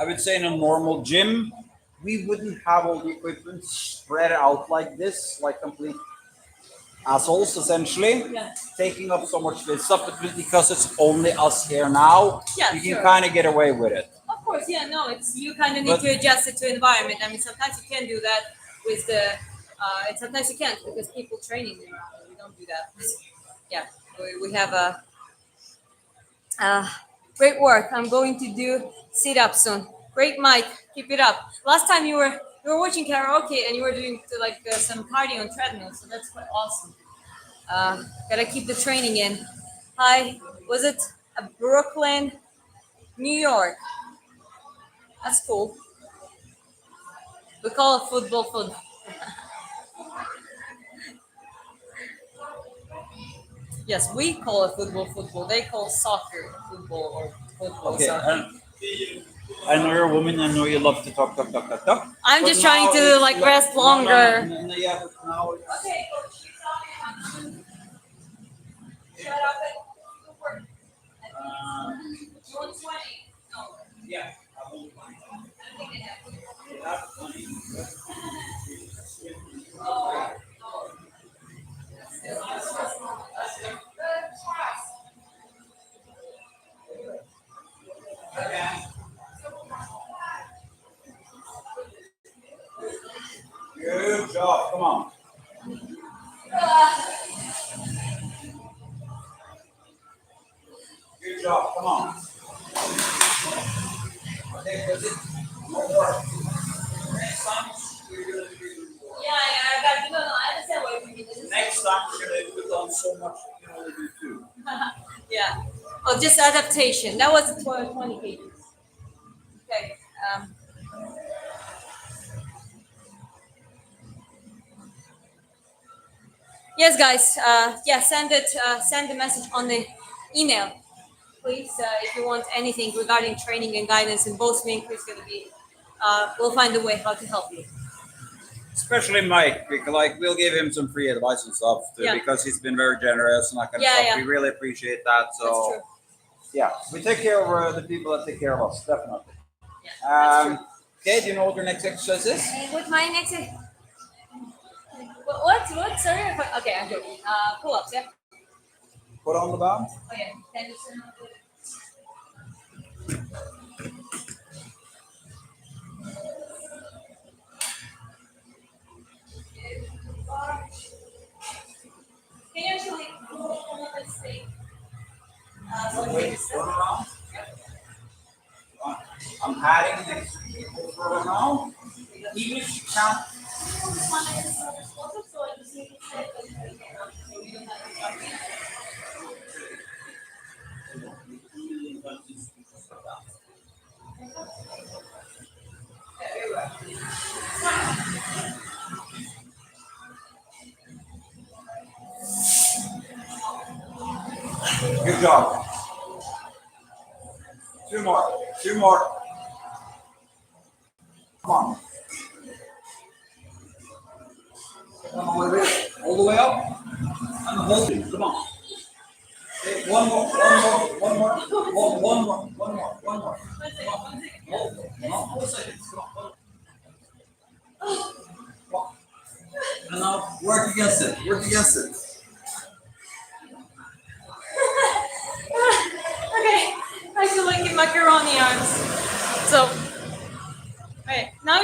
I would say in a normal gym, we wouldn't have all the equipment spread out like this, like complete assholes essentially, Yeah. taking up so much space. But because it's only us here now, Yeah, you can sure. kind of get away with it. Of course, yeah, no, it's you kind of need But- to adjust it to environment. I mean, sometimes you can do that with the, and sometimes you can't because people training there. We don't do that. Yeah, we have great work. I'm going to do sit up soon. Great, Mike. Keep it up. Last time you were watching karaoke and you were doing some cardio on treadmill, so that's quite awesome. Gotta keep the training in. Hi, was it Brooklyn, New York? That's cool. We call it football. Yes, we call it football. They call soccer football or football Okay, soccer. I know you're a woman. I know you love to talk. I'm But just trying now to it's like like- rest no, longer. No, yeah, but now it's Okay, coach, you tell me how to shut up and work. You want 20? No. yeah. I think they have. Good job. Come on. Good job. Come on. Okay, that's it. One more. Next time, you're gonna do more. Yeah, I got no. I understand what you mean. Next time, you're gonna put on so much you can only do two. Yeah. Oh, just adaptation. That was 20 pages. Okay. Yes, guys. Yeah, send it. Send the message on the email, please. If you want anything regarding training and guidance, and both me and Chris gonna be. We'll find a way how to help you. Especially Mike, because like we'll give him some free advice and stuff too, Yeah. because he's been very generous and that kind of Yeah, stuff. yeah. We really appreciate that. That's So true. yeah, we take care of the people that take care of us, definitely. Yeah, that's true. Okay, do you know what your next exercise is? What's my next? What? Sorry. Okay, I'm joking. Pull-ups. Yeah. Put on the band. Oh yeah. 10%. Can you actually come up and stay? Wait, turn around. I'm adding next people for now. Even if you count. Good job. Two more. Two more. Come on. All the way up. I'm holding. Come on. Okay, one more. One more. Hold a second. Come on. And now work against it. Okay, I feel like in macaroni arms. So, okay, now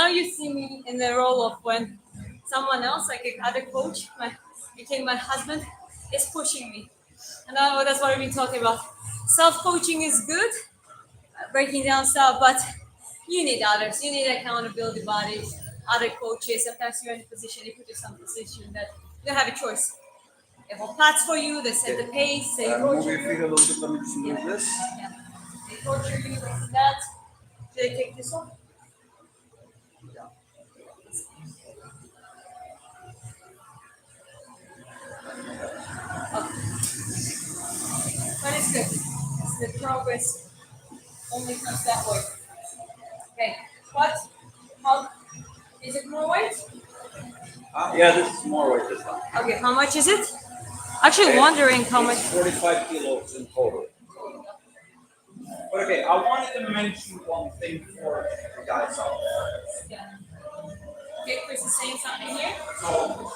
you see me in the role of when someone else, like another coach, became my husband, is pushing me. And that's what we've been talking about. Self-coaching is good, breaking down stuff, but you need others. You need accountability bodies, other coaches. Sometimes you're in a position, you put yourself in a position that you don't have a choice. They hold plats for you, they set the pace, they Move torture your feet a you. little bit. Let me just move this. Yeah. They torture you, this and that. Should I take this off? Okay. But it's good. It's the progress only comes that way. Okay. What? How is it more weight? Yeah, this is more weight this time. Okay, how much is it? Actually wondering how much. It's 45 kilos in total. But okay, I wanted to mention one thing for the guys out there. Yeah. Okay, Chris is saying something here. So,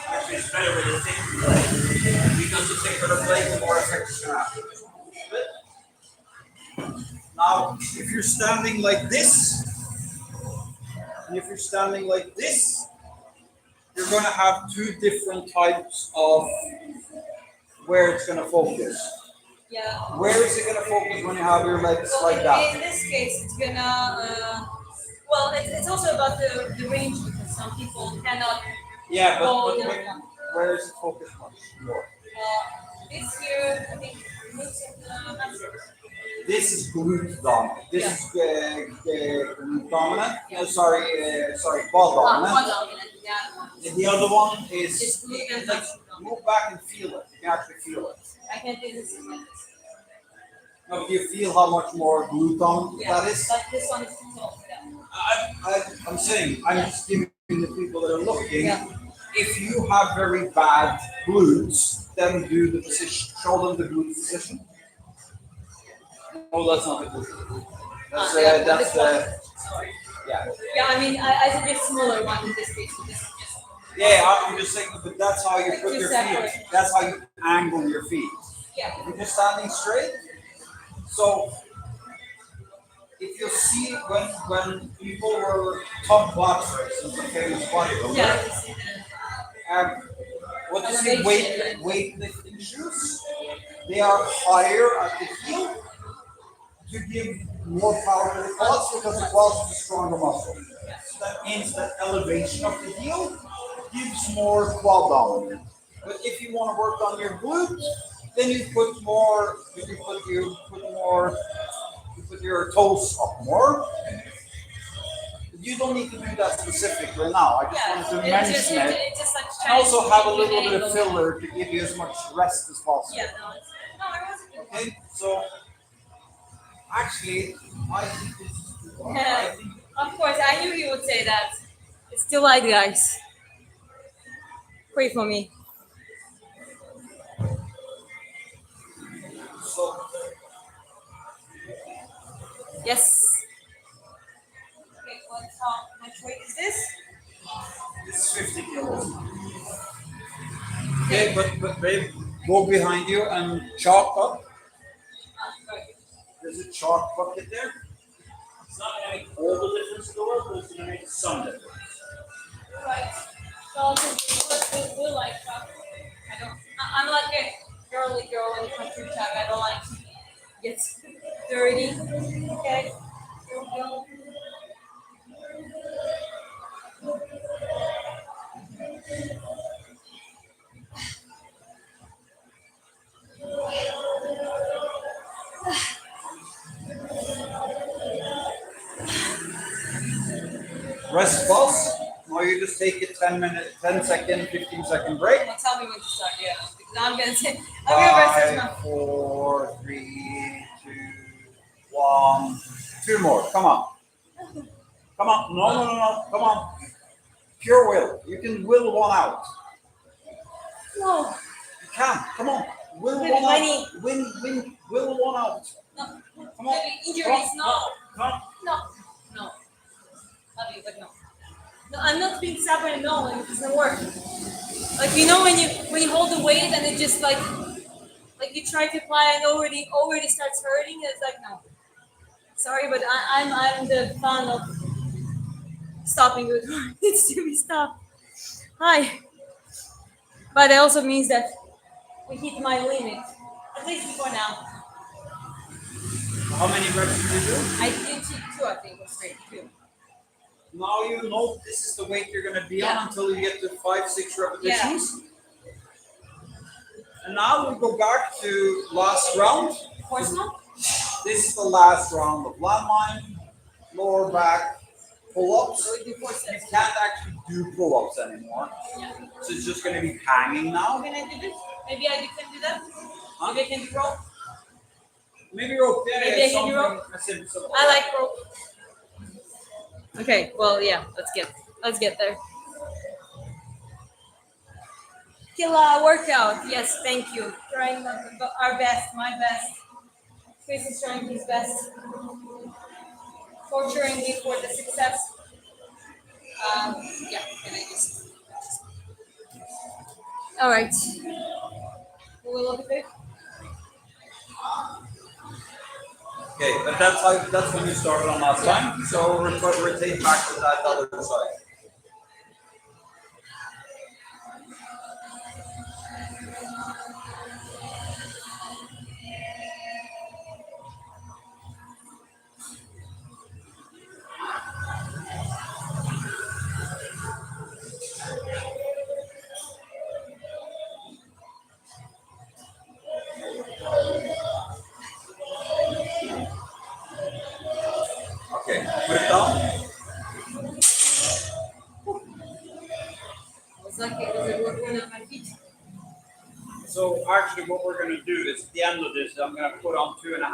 actually, it's better with a thick blade because the thicker the blade, the more effect it's gonna have. Now, if you're standing like this, and if you're standing like this, you're gonna have two different types of where it's gonna focus. Yeah. Where is it gonna focus when you have your legs like that? In this case, it's gonna. Well, it's also about the range because some people cannot. Yeah, go but there. where is it focused much more? This here, I think, looks at the hamstrings. This is glute dominant. This is glute dominant. Yeah. Sorry, quad dominant. One dominant, yeah. And the other one is It's glute and like, hamstring. move back and feel it. You can actually feel it. I can do this like this. Now, do you feel how much more glute dominant Yeah, that is? but this one is soft. Yeah. I'm saying, I'm just giving the people that are looking. Yeah. If you have very bad glutes, then do the position. Show them the glute position. No, that's not the glute. That's Sorry. yeah. Yeah, I mean, I suggest smaller one in this case. So this is just. Yeah, I'm just saying, but that's how you Like put two your separate. feet. That's how you angle your feet. Yeah. If you're just standing straight, so if you see when people were top boxers, and the famous bodybuilder, Yeah. You see the what you see elevation. weightlifting shoes, they are higher at the heel to give more power to the quads because the quads is a stronger muscle. So that means that elevation of the heel gives more quad dominance. But if you want to work on your glutes, then you put more. You put your toes up more. You don't need to do that specifically now. I just wanted to mention it. It's just like And also have a little trying to bit of angle. filler to give you as much rest as possible. Yeah, no, it wasn't good. Okay, so actually, I think this is the one. I Yeah, think of course, I knew you would say that. It's still light, guys. Pray for me. so. Yes. Okay, how much weight is this? This is 50 kilos. Okay, but babe, go behind you and chalk up. Right. There's a chalk bucket there. It's not going to make all the difference in the world, but it's going to make some difference. Right. So we'll like I don't. I'm like a girly girl in the country type. I don't like to get dirty. Okay. Here we go. Rest pulse. Now you just take a 10-second, 15-second break. Well, tell me when to start. Yeah. Because I'm gonna say I'm gonna rest this month. 5, 4, 3, 2, 1. 2 more. Come on. Come on. No. Come on. Pure will. You can will one out. No. You can. Come on. Will Maybe one my out. knee. Win. Will one out. No. Come on. Maybe injuries. No. Come on. No. No. Love you, but no. No, I'm not being stubborn. No, it doesn't work. Like when you hold the weight and it just like you try to apply and already starts hurting. It's like no. Sorry, but I'm the fan of stopping with what needs to be stopped. Hi. But it also means that we hit my limit, at least for now. How many reps did you do? I did two, I think, was great, two. Now you know this is the weight you're going to be Yeah. on until you get to 5-6 repetitions. And now we go back to last round. Horse one? This is the last round of landmine, lower back, pull-ups. So we do four You sets. can't actually do pull-ups anymore. Yeah. So it's just going to be hanging now. Can I do this? Maybe I can do that. Maybe I can do rope. Maybe rope. Yeah, Maybe I can do rope. I like rope. Okay, well, yeah, let's get there. Killa workout. Yes, thank you. Trying our best, my best. Chris is trying his best. Torturing me for the success. Yeah, can I just? All right. We will look at it. Okay, but that's when you started on last time. So rotate back to that other side. Okay, put it down. It's like it was working on my feet. So actually, what we're going to do is at the end of this, I'm going to put on 2.5. Okay. And then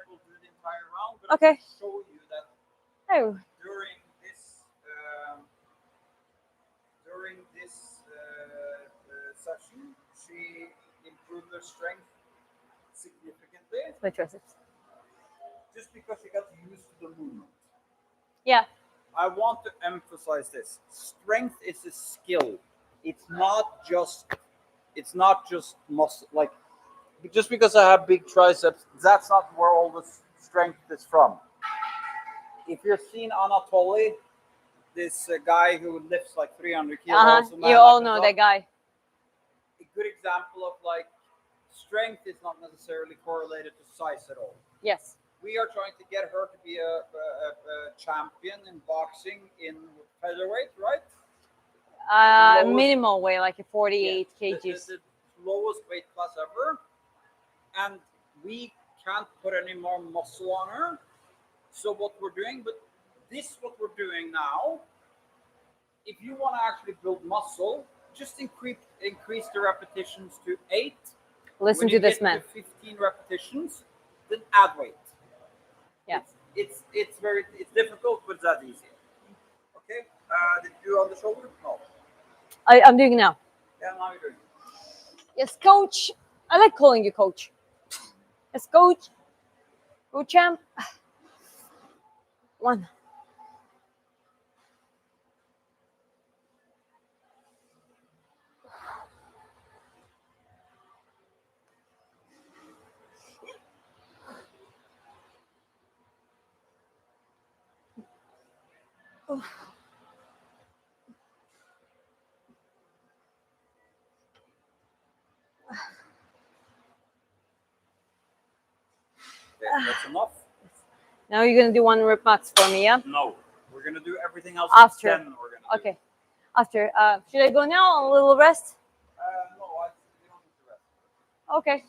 we'll do the entire round. But Okay. I'll show you that Oh. during this session, she improved her strength significantly. My triceps. Just because she got used to the movement. Yeah. I want to emphasize this. Strength is a skill. It's not just muscle. Like just because I have big triceps, that's not where all the strength is from. If you've seen Anatoly, this guy who lifts like 300 kilos, You all know that guy. A good example of like strength is not necessarily correlated to size at all. Yes. We are trying to get her to be a champion in boxing in featherweight, right? Minimal weight, like a 48 kgs. The lowest weight class ever. And we can't put any more muscle on her. So what we're doing, but what we're doing now, if you want to actually build muscle, just increase the repetitions to 8. Listen to this man. 15 repetitions, then add weight. Yeah. It's difficult, but it's that easy. Okay. Did you do on the shoulder? No. I'm doing it now. Yeah, now you're doing it. Yes, coach. I like calling you coach. Yes, coach. Go champ. 1. Okay, that's enough. Now you're gonna do 1 rep max for me, yeah? No, we're gonna do everything else After. Then we're gonna do. Okay. After. Should I go now? A little rest? No, we don't need to rest. Okay.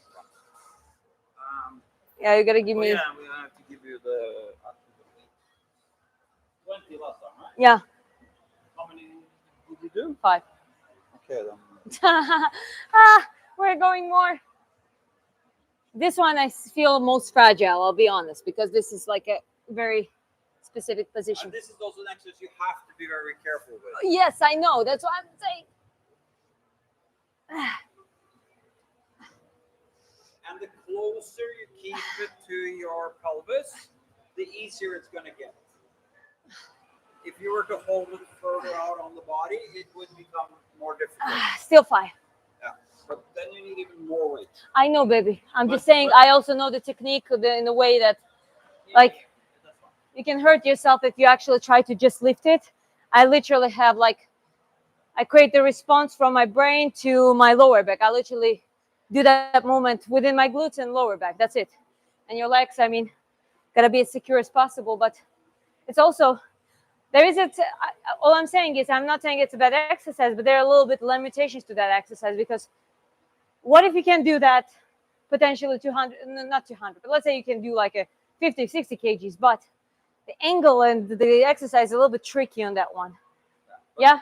Yeah, you gotta give me. Yeah, we have to give you the 20 last time, right? Yeah. How many did you do? 5. Okay, then. We're going more. This one I feel most fragile, I'll be honest, because this is like a very specific position. And this is also an exercise you have to be very careful with. Yes, I know. That's what I'm saying. And the closer you keep it to your pelvis, the easier it's going to get. If you were to hold it further out on the body, it would become more difficult. Still 5. Yeah, but then you need even more weight. I know, baby. I'm just saying, I also know the technique in a way that, like, you can hurt yourself if you actually try to just lift it. I literally have, like, I create the response from my brain to my lower back. I literally do that movement within my glutes and lower back. That's it. And your legs, I mean, gotta be as secure as possible. But it's also, there is all I'm saying is, I'm not saying it's a bad exercise, but there are a little bit limitations to that exercise, because what if you can do that potentially 200, not 200, but let's say you can do like a 50, 60 kgs, but the angle and the exercise is a little bit tricky on that one. Yeah?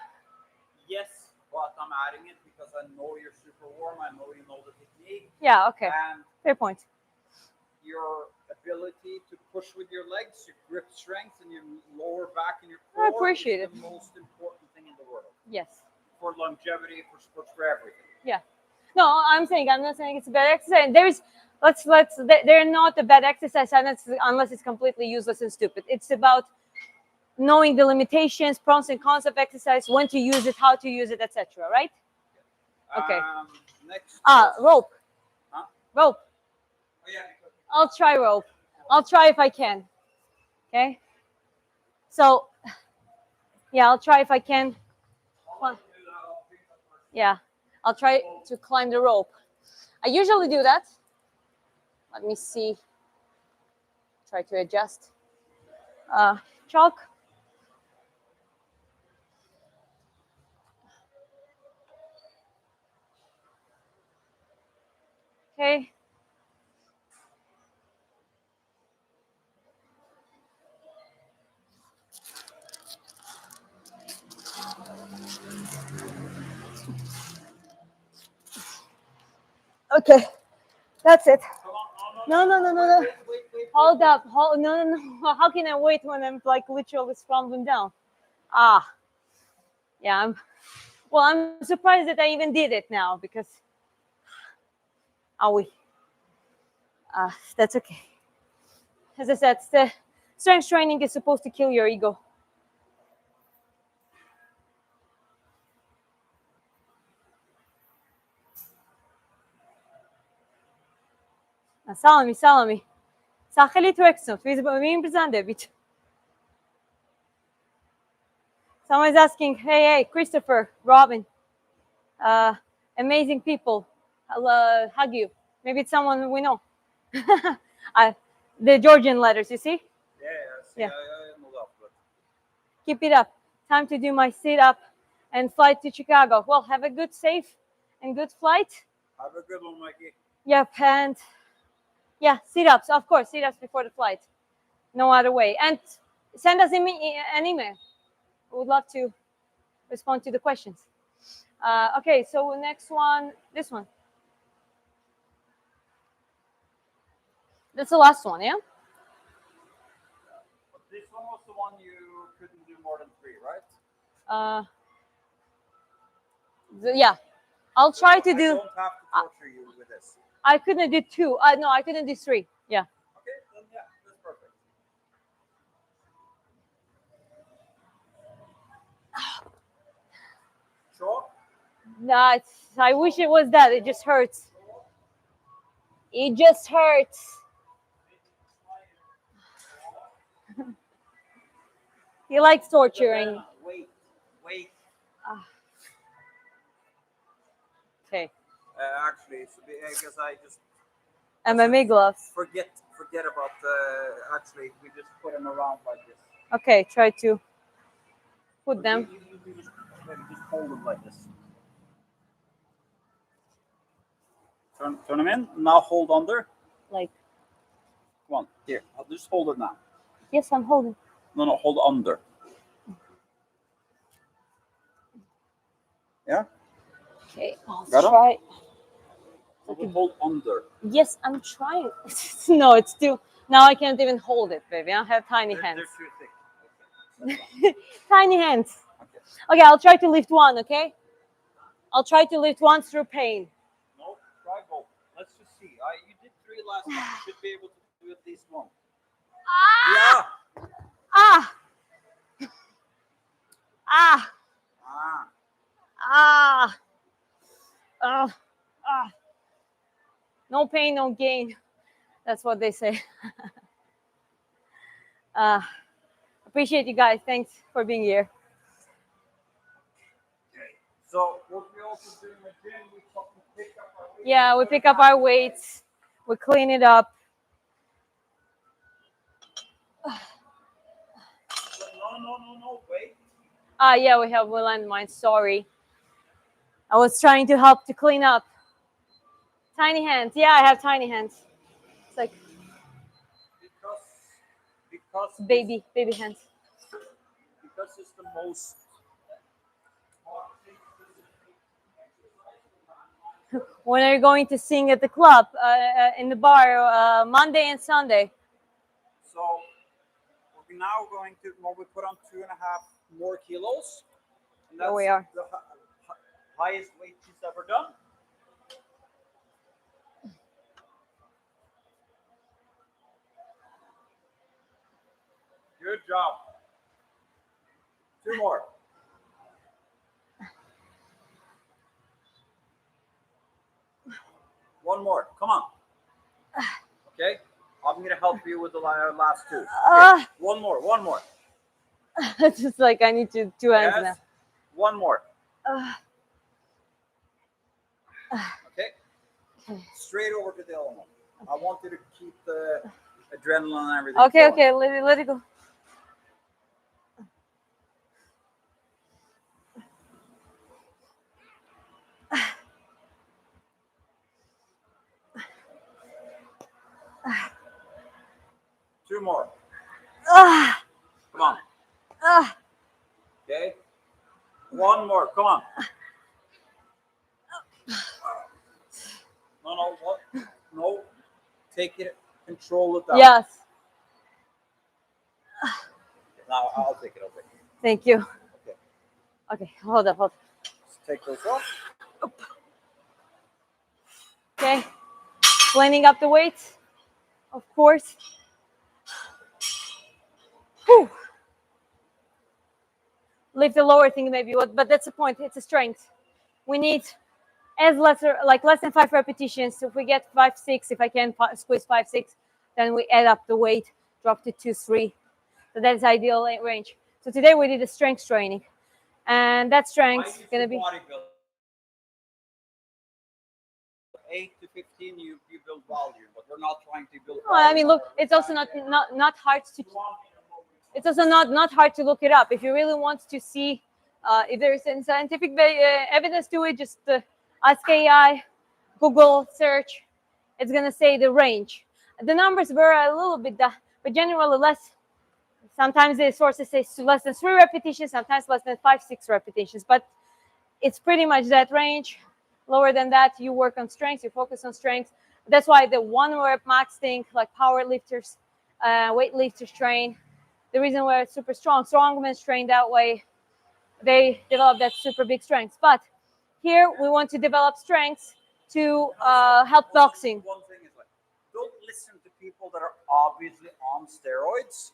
Yes, but I'm adding it because I know you're super warm. I know you know the technique. Yeah, okay. And fair point. Your ability to push with your legs, your grip strength, and your lower back and your core I appreciate is it. the most important thing in the world. Yes. For longevity, for sports, for everything. Yeah. No, I'm not saying it's a bad exercise. They're not a bad exercise unless it's completely useless and stupid. It's about knowing the limitations, pros and cons of exercise, when to use it, how to use it, etc. Right? Okay. Next. Rope. Huh? Rope. Oh, yeah. I'll try rope. I'll try if I can. Okay. So, yeah, I'll try if I can. Yeah, I'll try to climb the rope. I usually do that. Let me see. Try to adjust. Chalk. Okay. Okay, that's it. No. Hold up. No. How can I wait when I'm like literally scrambling down? Yeah. I'm surprised that I even did it now, because that's okay. As I said, the strength training is supposed to kill your ego. Salami. Сахали Twexon. Someone's asking, hey, Christopher, Robin, amazing people. I'll hug you. Maybe it's someone we know. The Georgian letters, you see? Yeah. Keep it up. Time to do my sit-up and flight to Chicago. Well, have a good, safe, and good flight. Have a good one, Mikey. Yep, and yeah, sit-ups, of course, sit-ups before the flight. No other way. And send us an email. We would love to respond to the questions. Okay, so next one, this one. That's the last one, yeah? But this one was the one you couldn't do more than 3, right? Yeah. I'll try to do. I don't have to torture you with this. I couldn't do 2. No, I couldn't do 3. Yeah. Okay, then yeah, that's perfect. Sure. No, I wish it was that. It just hurts. It just hurts. He likes torturing. Wait. Okay. Actually, because I just MMA gloves. forget about actually we just put them around like this. Okay, try to put them. You just hold them like this. Turn them in. Now hold under. Like. Come on, here. I'll just hold it now. Yes, I'm holding. No, hold under. Yeah. Okay, I'll Got try. Okay. Hold under. Yes, I'm trying. No, it's too. Now I can't even hold it, baby. I have tiny hands. They're too thick. Tiny hands. Okay, I'll try to lift one. Okay. I'll try to lift one through pain. No, try both. Let's just see. You did 3 last time. You should be able to do at least 1. Yeah. No pain, no gain. That's what they say. Appreciate you guys. Thanks for being here. So what we also do in the gym, we pick up our weights. Yeah, we pick up our weights, we clean it up. No, wait. Ah, yeah, we have landmines. Sorry, I was trying to help to clean up. Tiny hands. Yeah, I have tiny hands. It's like Because because baby hands. because it's the most When are you going to sing at the club, in the bar, Monday and Sunday? so we're now going to we put on 2.5 more kilos, and Here that's we are. the highest weight she's ever done. Good job. 2 more. One more. Come on. Okay. I'm gonna help you with the last two. Okay. One more. One more. It's just like I need to two hands Yes. One more. now. Okay. Straight over to the other one. I want you to keep the adrenaline and everything. Okay, going. okay, let it go. Two more. Ah, Come on. ah. Okay. One more. Come on. No, what? No. Take it. Control it down. Yes, Now I'll take it. I'll take it. thank you. Okay. Okay, hold up. Let's take those off. Okay, cleaning up the weights, of course. Whew. Lift the lower thing maybe, but that's the point. It's a strength. We need less than 5 repetitions. If we get 5, 6, if I can squeeze 5, 6, then we add up the weight, drop to 2, 3. So that's ideal range. So today we did a strength training, and that strength is gonna be. Bodybuilding. 8 to 15, you build volume, but we're not trying to build. I mean, look, it's also not hard to. It's also not hard to look it up. If you really want to see if there is any scientific evidence to it, just ask AI, Google search. It's gonna say the range. The numbers were a little bit, but generally less. Sometimes the sources say less than 3 repetitions, sometimes less than 5, 6 repetitions. But it's pretty much that range. Lower than that, you work on strength, you focus on strength. That's why the 1 rep max thing, like power lifters, weightlifters train. The reason why it's super strongmen train that way, they develop that super big strength. But here we want to develop strengths to help boxing. One thing is like, don't listen to people that are obviously on steroids,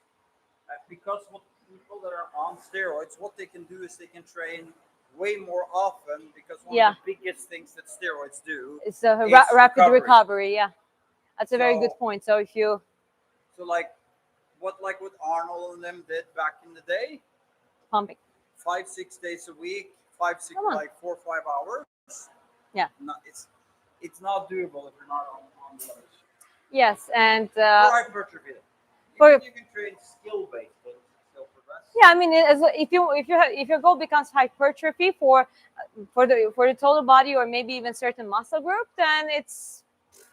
because what people that are on steroids, what they can do is they can train way more often, because one of the biggest things that steroids do it's a is rapid recovery. Yeah, that's a very good point. So if you like what Arnold and them did back in the day, pumping 5-6 days a week, 5-6 like 4 or 5 hours. Yeah, it's not doable if you're not on the others. Yes, and for hypertrophy, you can train skill based, but still progress. Yeah, I mean, if your goal becomes hypertrophy for the total body, or maybe even certain muscle group, then it's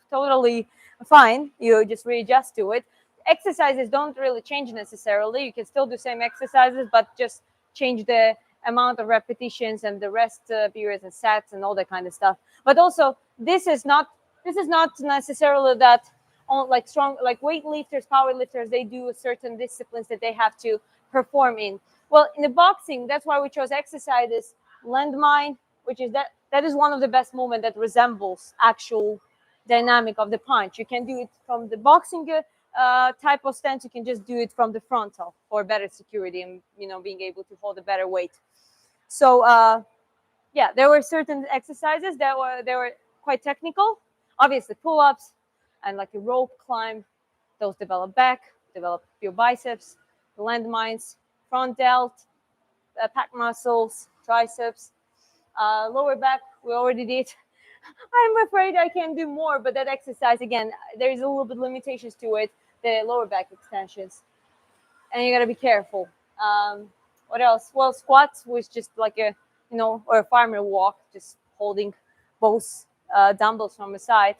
totally fine. You just readjust to it. Exercises don't really change necessarily. You can still do same exercises, but just change the amount of repetitions and the rest periods and sets and all that kind of stuff. But also, this is not necessarily that on like strong, like weightlifters, power lifters, they do certain disciplines that they have to perform in. Well, in the boxing, that's why we chose exercises landmine, which is that is one of the best movement that resembles actual dynamic of the punch. You can do it from the boxing type of stance. You can just do it from the frontal for better security and being able to hold a better weight. So yeah, there were certain exercises that were quite technical. Obviously, pull-ups and like a rope climb. Those develop back, develop your biceps, landmines, front delt, pec muscles, triceps. Lower back, we already did. I'm afraid I can do more, but that exercise, again, there is a little bit limitations to it, the lower back extensions. And you gotta be careful. What else? Well, squats was just like a, or a farmer walk, just holding both dumbbells from the side.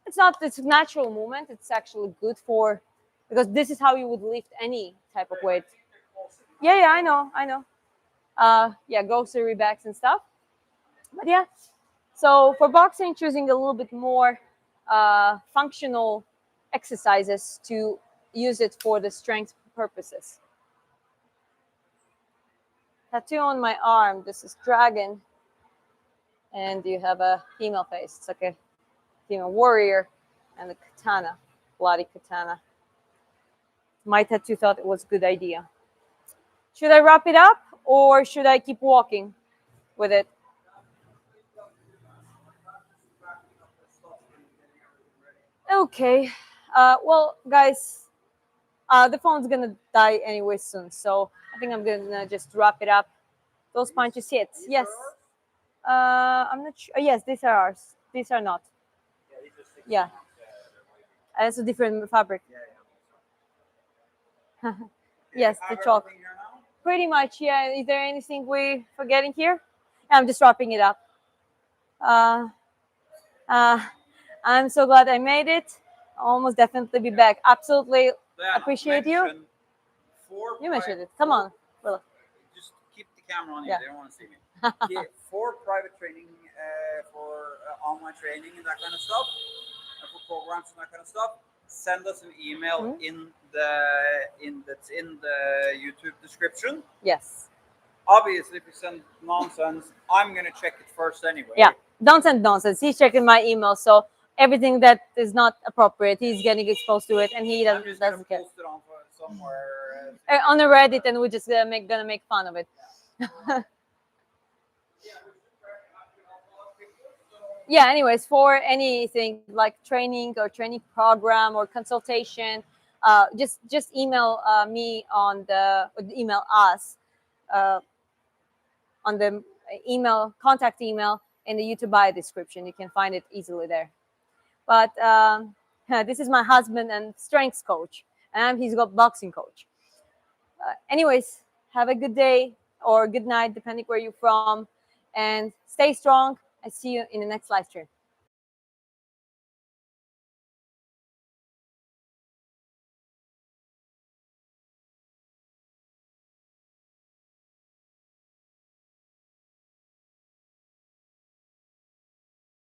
It's a natural movement. It's actually good for, because this is how you would lift any type of weight. Yeah, I know. Yeah, grocery bags and stuff. But yeah, so for boxing, choosing a little bit more functional exercises to use it for the strength purposes. Tattoo on my arm. This is dragon, and you have a female face. It's like a female warrior, and the katana, bloody katana. My tattoo thought it was a good idea. Should I wrap it up or should I keep walking with it? Okay. Well, guys, the phone's gonna die anyway soon, so I think I'm gonna just wrap it up. Those punches hit. Yes. I'm not sure. Yes, these are ours. These are not. Yeah. It's a different fabric. Yes, the chalk. Pretty much, yeah. Is there anything we forgetting here? I'm just wrapping it up. Uh, uh, I'm so glad I made it. I'll almost definitely be back. Absolutely appreciate you. You mentioned it. Come on. Well, just keep the camera on you. Yeah. They don't want to see me. Yeah, for private training, for online training and that kind of stuff, and for programs and that kind of stuff, send us an email in the YouTube description. Yes. Obviously, if you send nonsense, I'm gonna check it first anyway. Yeah. Don't send nonsense. He's checking my email, so everything that is not appropriate, he's getting exposed to it, and he I'm just gonna doesn't care. post it on somewhere. On the Reddit, and we're just gonna make fun of it. Yeah. Anyways, for anything like training or training program or consultation, just email me on email us uh, on the email contact email in the YouTube bio description. You can find it easily there. But this is my husband and strength coach, and I'm his boxing coach. Anyways, have a good day or good night, depending where you're from, and stay strong. I see you in the next live stream.